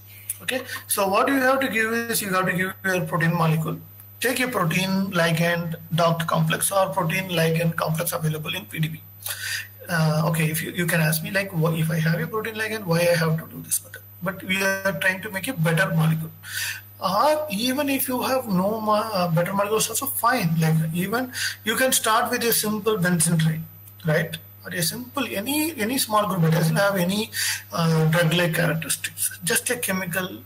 A: Okay. So what you have to give is, you have to give your protein molecule. Take a protein ligand docked complex or protein ligand complex available in PDB. Okay, if you can ask me, like, if I have a protein ligand, why I have to do this method? But we are trying to make a better molecule. Even if you have no better molecules, also fine. Like, even you can start with a simple benzene ring, right? Or a simple any small group. It doesn't have any drug-like characteristics. Just a chemical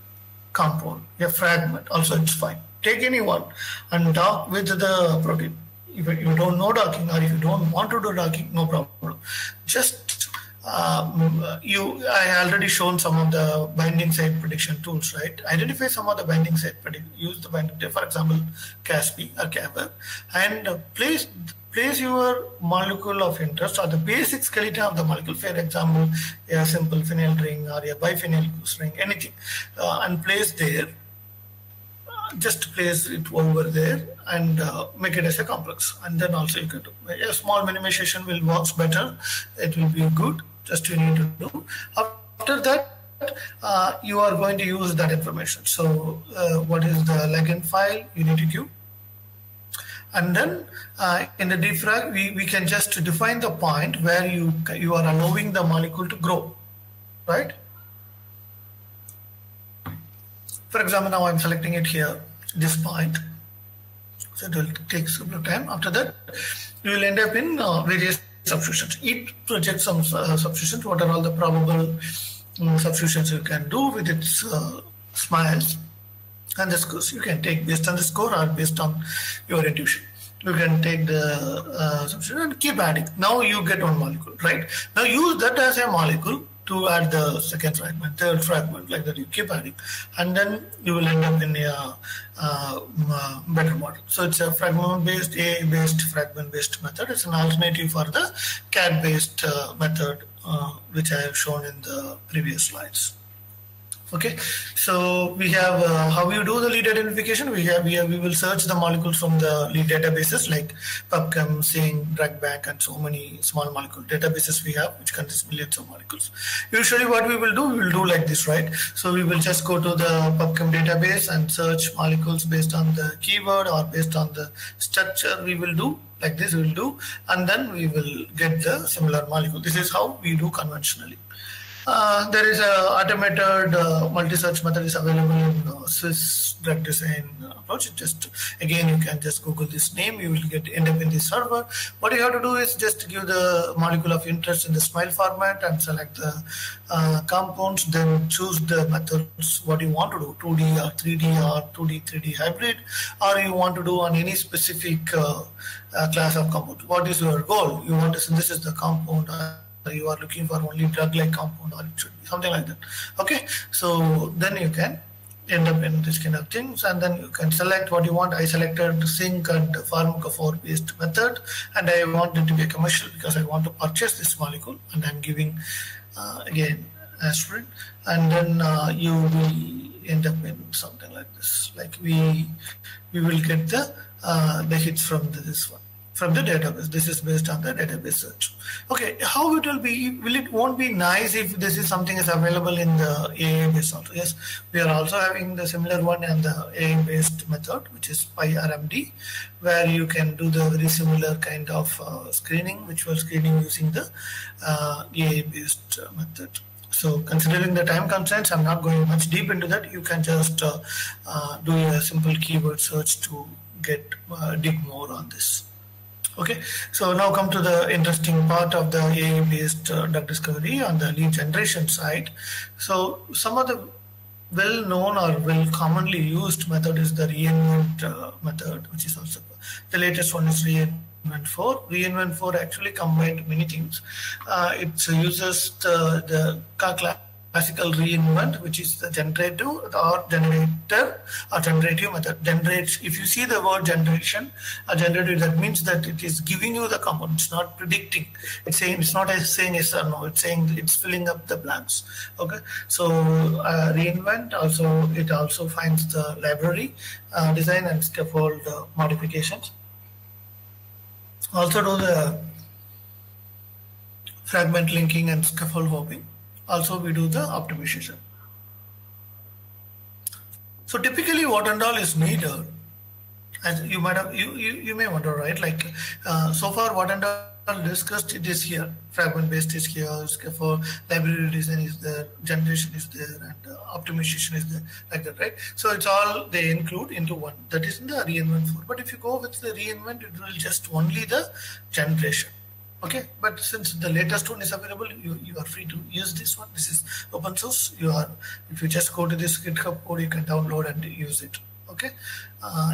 A: compound, a fragment. Also, it's fine. Take any one and dock with the protein. If you don't know docking, or if you don't want to do docking, no problem. Just I already shown some of the binding site prediction tools, right? Identify some of the binding site use the binding, for example, CASP or CABR, and place your molecule of interest or the basic skeleton of the molecule. For example, a simple phenyl ring or a biphenyl ring, anything, and place there. Just place it over there and make it as a complex, and then also you can do a small minimization will work better. It will be good. Just you need to do. After that, you are going to use that information. So what is the ligand file you need to give, and then in the defrag we can just define the point where you are allowing the molecule to grow, right? For example, now I'm selecting it here, this point. So it will take some time. After that, you will end up in various substitutions. It projects some substitutions. What are all the probable substitutions you can do with its smiles and the scores. You can take based on the score or based on your intuition. You can take the substitution and keep adding. Now you get one molecule, right? Now use that as a molecule to add the second fragment, third fragment, like that. You keep adding, and then you will end up in a better model. So it's a fragment-based, A-based, fragment-based method. It's an alternative for the CAD-based method, which I have shown in the previous slides. Okay, so we have how you do the lead identification. We will search the molecules from the lead databases like PubChem, Sing, DrugBank, and so many small molecule databases we have, which contains millions of molecules. Usually, what we will do like this, right? So we will just go to the PubChem database and search molecules based on the keyword or based on the structure. We will do like this. We will do, and then we will get the similar molecule. This is how we do conventionally. There is a automated multi-search method is available in Swiss drug design approach. Just again, you can just Google this name. You will end up in this server. What you have to do is just give the molecule of interest in the SMILE format and select the compounds. Then choose the methods what you want to do: 2D or 3D or 2D 3D hybrid, or you want to do on any specific class of compound. What is your goal? You want to synthesize the compound. You are looking for only drug-like compound, or it should be something like that. Okay, so then you can end up in this kind of things, and then you can select what you want. I selected zinc and pharmacophore based method, and I want it to be a commercial because I want to purchase this molecule, and I'm giving again aspirin, and then you will end up in something like this. Like we will get the hits from this one, from the database. This is based on the database search. Okay, how it will be? Will it won't be nice if this is something is available in the AI based also? Yes, we are also having the similar one in the AI based method, which is PyRMD, where you can do the very similar kind of screening, visual screening using the AI based method. So considering the time constraints, I'm not going much deep into that. You can just do a simple keyword search to get dig more on this. Okay, so now come to the interesting part of the AI-based drug discovery on the lead generation side. So some of the well-known or well-commonly used method is the reinvent method, which is also the latest one is reinvent 4. Reinvent 4 actually combined many things. It uses the classical reinvent, which is the generative or generator or generative method. Generates, if you see the word generation or generative, that means that it is giving you the compound. It's not predicting. It's saying, it's not saying yes or no. It's saying it's filling up the blanks. Okay. So reinvent also, it also finds the library design and scaffold modifications. Also do the fragment linking and scaffold hopping. Also, we do the optimization. So typically, what and all is needed, as you might have, you may wonder, right? Like so far, what and all discussed, it is here. Fragment based is here. Scaffold library design is there. Generation is there, and optimization is there, like that, right? So it's all they include into one. That is in the reinvent 4. But if you go with the reinvent, it will just only the generation. Okay, but since the latest one is available, you are free to use this one. This is open source. If you just go to this GitHub code, you can download and use it. Okay,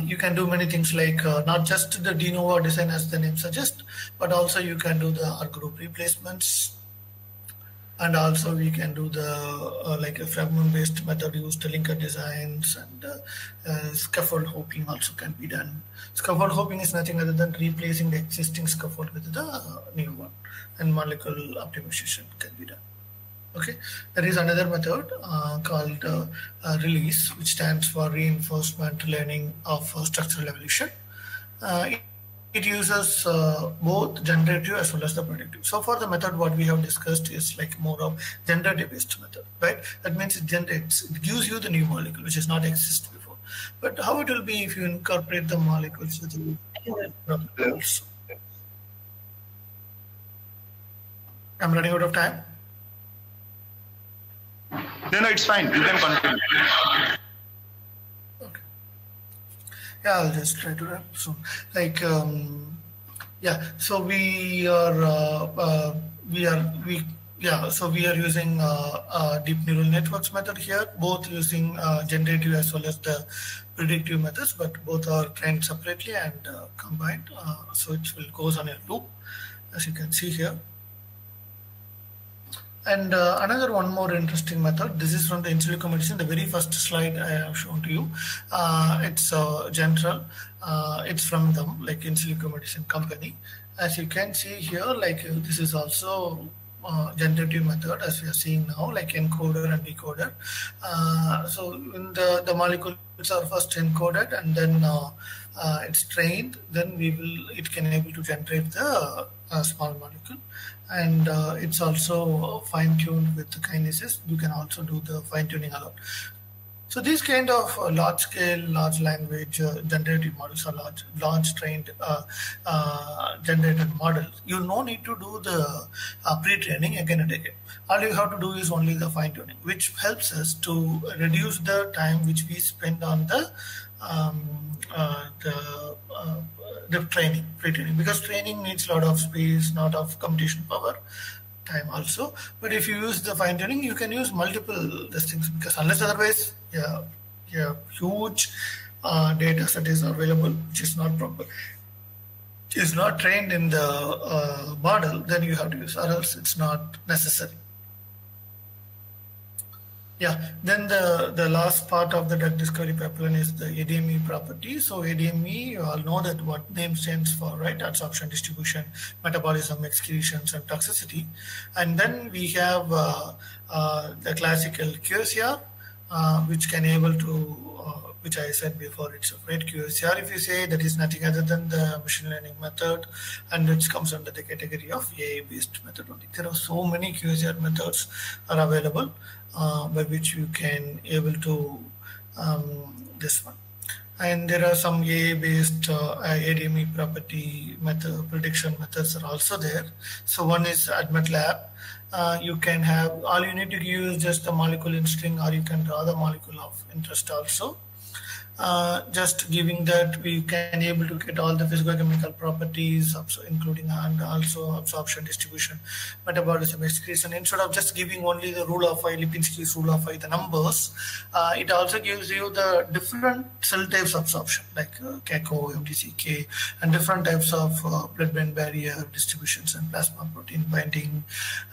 A: you can do many things like not just the de novo design as the name suggests, but also you can do the R group replacements, and also we can do the like a fragment based method used to linker designs, and scaffold hopping also can be done. Scaffold hopping is nothing other than replacing the existing scaffold with the new one, and molecule optimization can be done. Okay, there is another method called release, which stands for reinforcement learning of structural evolution. It uses both generative as well as the predictive. So far, the method what we have discussed is like more of generative based method, right? That means it gives you the new molecule which has not existed before. But how it will be if you incorporate the molecules with the properties? I'm running out of time.
D: No, it's fine. You can continue.
A: Okay. Yeah, I'll just try to wrap soon. Like, yeah. So we are using deep neural networks method here, both using generative as well as the predictive methods, but both are trained separately and combined. So it will goes on a loop, as you can see here. And another one more interesting method. This is from the in silico medicine. The very first slide I have shown to you. It's general. It's from them, like in silico medicine company. As you can see here, like this is also generative method as we are seeing now, like encoder and decoder. So when the molecules are first encoded and then it's trained, then it can able to generate the small molecule, and it's also fine-tuned with the kinases. You can also do the fine-tuning alone. So these kind of large-scale, large language generative models are large trained generated models. You no need to do the pre-training again and again. All you have to do is only the fine-tuning, which helps us to reduce the time which we spend on the training, pre-training, because training needs a lot of space, lot of computation power, time also. But if you use the fine tuning, you can use multiple these things, because unless otherwise, huge data set is available, which is not proper, is not trained in the model, then you have to use, or else it's not necessary. Yeah, then the last part of the drug discovery pipeline is the ADME property. So ADME, you all know that what name stands for, right? Absorption, distribution, metabolism, excretions, and toxicity. And then we have the classical QSR, which can able to, which I said before, it's a great QSR. If you say that is nothing other than the machine learning method, and it comes under the category of AI-based method only. There are so many QSR methods are available by which you can able to this one. And there are some AI-based ADME property method prediction methods are also there. So one is AdmetLab. You can have, all you need to use just the molecule in string, or you can draw the molecule of interest also. Just giving that we can able to get all the physicochemical properties, including and also absorption, distribution, metabolism, excretion. Instead of just giving only the rule of 5, Lipinski's rule of 5, the numbers, it also gives you the different cell types absorption, like CACO, MDCK, and different types of blood-brain barrier distributions and plasma protein binding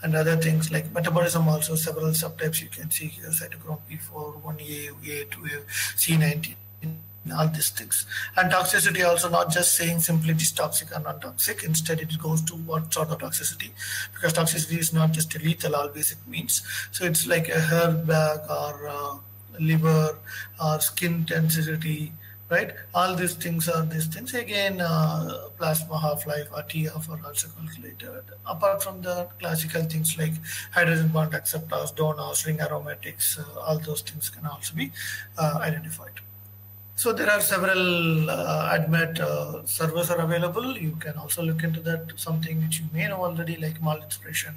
A: and other things like metabolism. Also several subtypes you can see here: cytochrome P4, 1A, A2A, C19. All these things. And toxicity also, not just saying simply it is toxic or non-toxic. Instead, it goes to what sort of toxicity, because toxicity is not just a lethal always, it means. So it's like a hair bag or liver or skin density, right? All these things are these things. Again, plasma half-life, RTF are also calculated. Apart from the classical things like hydrogen bond acceptors, donors, ring aromatics, all those things can also be identified. So there are several ADMET servers are available. You can also look into that, something which you may know already, like malexpression.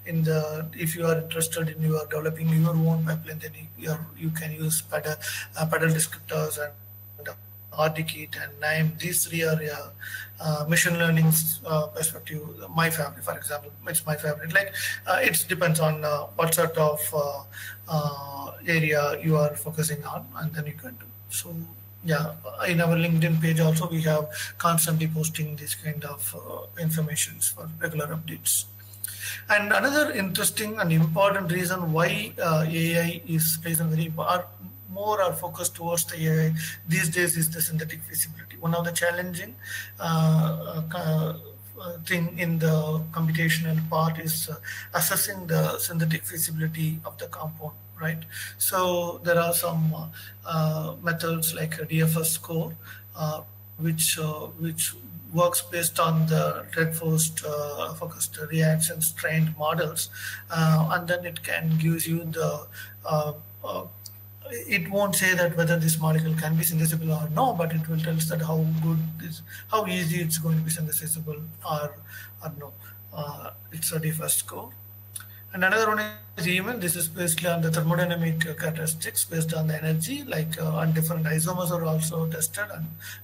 A: If you are interested in you are developing your own pipeline, then you can use pedal descriptors and RDKit and NIME. These three are machine learning perspective. My favorite, for example, it's my favorite. Like it depends on what sort of area you are focusing on, and then you can do. So yeah, in our LinkedIn page also we have constantly posting this kind of informations for regular updates. And another interesting and important reason why AI plays a very more are focused towards the AI these days is the synthetic feasibility. One of the challenging thing in the computational part is assessing the synthetic feasibility of the compound, right? So there are some methods like a DFS score, which works based on the drug-focused reactions trained models, and then it can give you the it won't say that whether this molecule can be synthesizable or no, but it will tell us that how easy it's going to be synthesizable or no. It's a DFS score. And another one is even, this is basically on the thermodynamic characteristics based on the energy, like on different isomers are also tested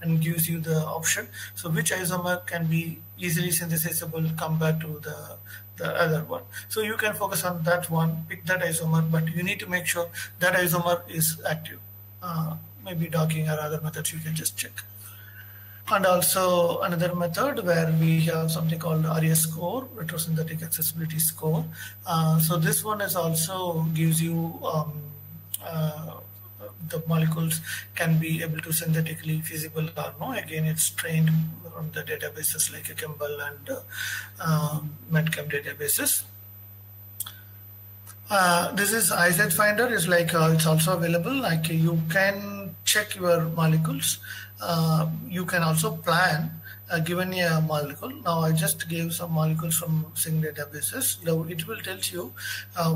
A: and gives you the option. So which isomer can be easily synthesizable compared to the other one. So you can focus on that one, pick that isomer, but you need to make sure that isomer is active. Maybe docking or other methods you can just check. And also another method where we have something called RS score, retrosynthetic accessibility score. So this one is also gives you the molecules can be able to synthetically feasible or no. Again, it's trained on the databases like Kimball and Medchem databases. This is IZ Finder. Is like it's also available. Like you can check your molecules. You can also plan given a molecule. Now I just gave some molecules from Sing databases. Now it will tell you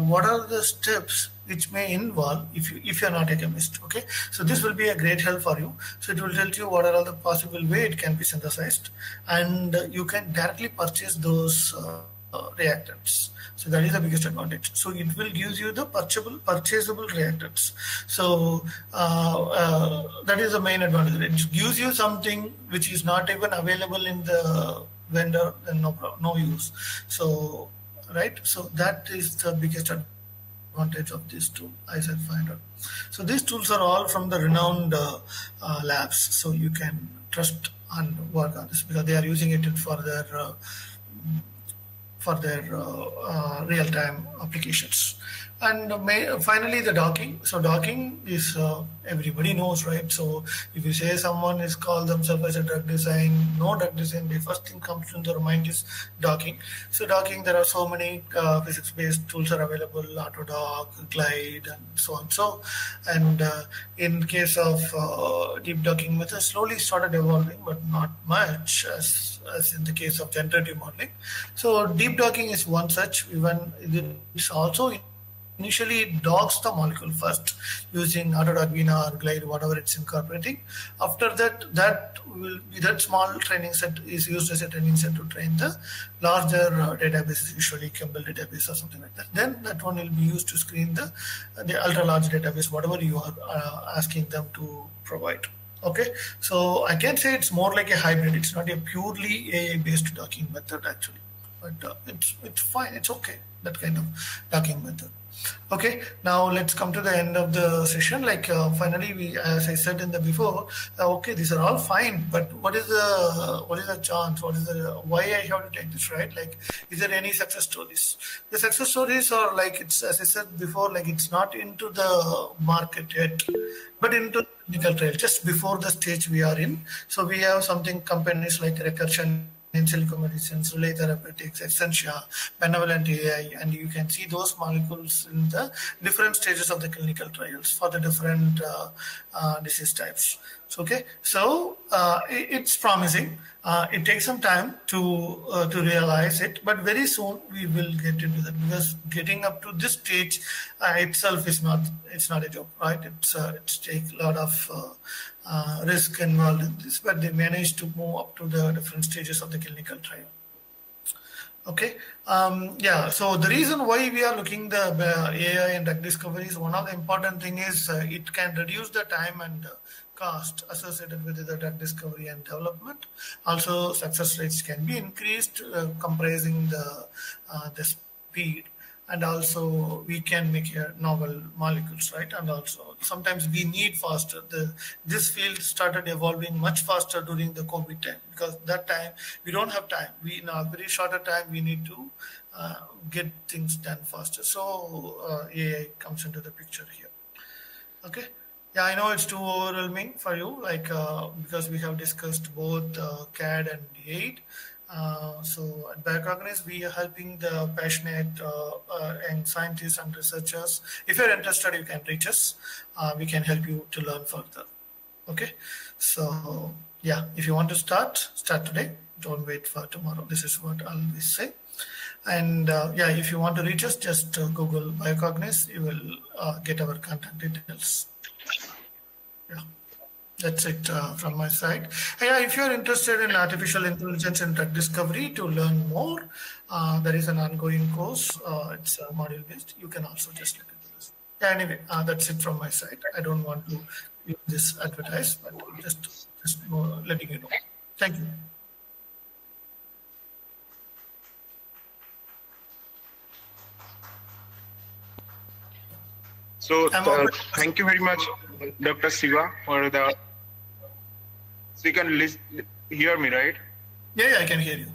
A: what are the steps which may involve if you're not a chemist. Okay, so this will be a great help for you. So it will tell you what are all the possible way it can be synthesized, and you can directly purchase those reactants. So that is the biggest advantage. So it will give you the purchasable reactants. So that is the main advantage. It gives you something which is not even available in the vendor, then no use. So right. So that is the biggest advantage of this tool, ISAT Finder. So these tools are all from the renowned labs. So you can trust and work on this because they are using it for their real-time applications. And finally, the docking. So docking is everybody knows, right? So if you say someone is called themselves as a drug design, no drug design, the first thing comes to their mind is docking. So docking, there are so many physics-based tools are available, Autodock, Glide, and so on. So, and in case of deep docking method, slowly started evolving, but not much as in the case of generative modeling. So deep docking is one such. Even it's also initially docks the molecule first using Autodock, VNIT, or Glide, whatever it's incorporating. After that, that small training set is used as a training set to train the larger databases, usually Campbell database or something like that. Then that one will be used to screen the ultra large database, whatever you are asking them to provide. Okay, so I can say it's more like a hybrid. It's not a purely AI-based docking method actually, but it's fine. It's okay, that kind of docking method. Okay, now let's come to the end of the session. Like finally, we, as I said in the before, okay, these are all fine, but what is the chance? What is the why I have to take this, right? Like, is there any success stories? The success stories are like it's, as I said before, like it's not into the market yet, but into clinical trial just before the stage we are in. So we have something companies like Recursion, in silico medicines, Relay Therapeutics, Essentia, Benevolent AI, and you can see those molecules in the different stages of the clinical trials for the different disease types. So, okay, so it's promising. It takes some time to realize it, but very soon we will get into that because getting up to this stage itself is not a joke, right? It's take a lot of risk involved in this, but they managed to move up to the different stages of the clinical trial. Okay, yeah. So the reason why we are looking the AI and drug discovery is one of the important thing is it can reduce the time and cost associated with the drug discovery and development. Also, success rates can be increased, comprising the speed. And also we can make novel molecules, right? And also sometimes we need faster. This field started evolving much faster during the COVID time because that time we don't have time. We in a very shorter time we need to get things done faster. So AI comes into the picture here. Okay. Yeah, I know it's too overwhelming for you, like because we have discussed both CAD and D8. So at Biocognize, we are helping the passionate and scientists and researchers. If you're interested, you can reach us. We can help you to learn further. Okay. So yeah, if you want to start today. Don't wait for tomorrow. This is what I always say. And yeah, if you want to reach us, just Google Biocognize. You will get our contact details. Yeah. That's it from my side. Yeah, if you're interested in artificial intelligence and drug discovery to learn more, there is an ongoing course. It's module based. You can also just look into this. Yeah, anyway, that's it from my side. I don't want to use this advertise, but just letting you know. Thank you.
B: So thank you very much, Dr. Siva, for the. So you can hear me, right?
A: Yeah, I can hear you.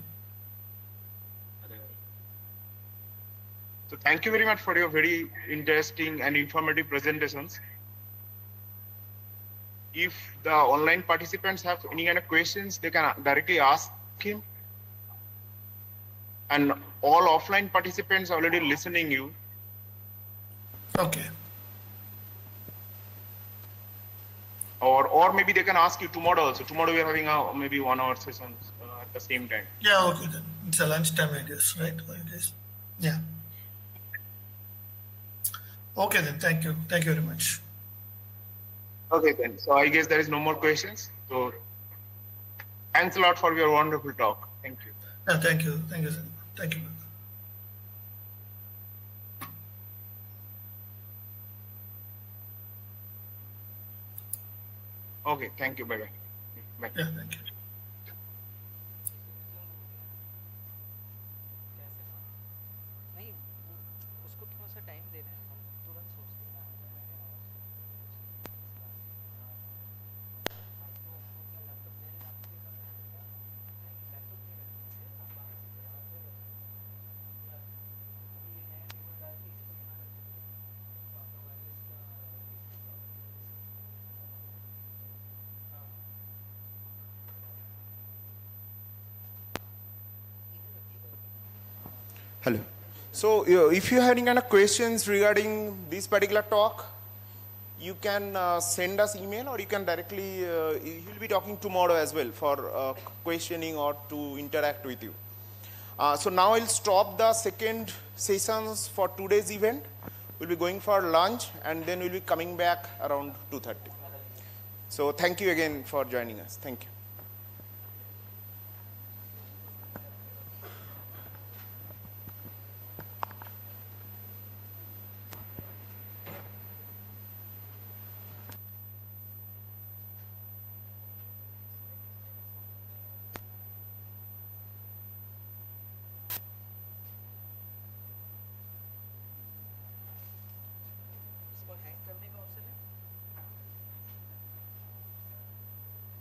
B: So thank you very much for your very interesting and informative presentations. If the online participants have any kind of questions, they can directly ask him. And all offline participants already listening you.
A: Okay.
B: Or maybe they can ask you tomorrow also. Tomorrow we are having a maybe 1 hour session at the same time.
A: Yeah, okay then. It's a lunchtime, I guess, right? I guess. Yeah. Okay then. Thank you. Thank you very much.
B: Okay then. So I guess there is no more questions. So thanks a lot for your wonderful talk. Thank you.
A: Yeah, thank you. Thank you, sir. Thank you.
B: Okay, thank you. Bye bye. Bye.
A: Yeah, thank you.
E: नहीं उसको थोड़ा सा time दे रहे हैं हम तुरंत सोचते हैं ना
B: Hello. So if you have any kind of questions regarding this particular talk, you can send us email, or you can directly, he'll be talking tomorrow as well for questioning or to interact with you. So now I'll stop the second sessions for today's event. We'll be going for lunch and then we'll be coming back around 2:30. So thank you again for joining us. Thank you.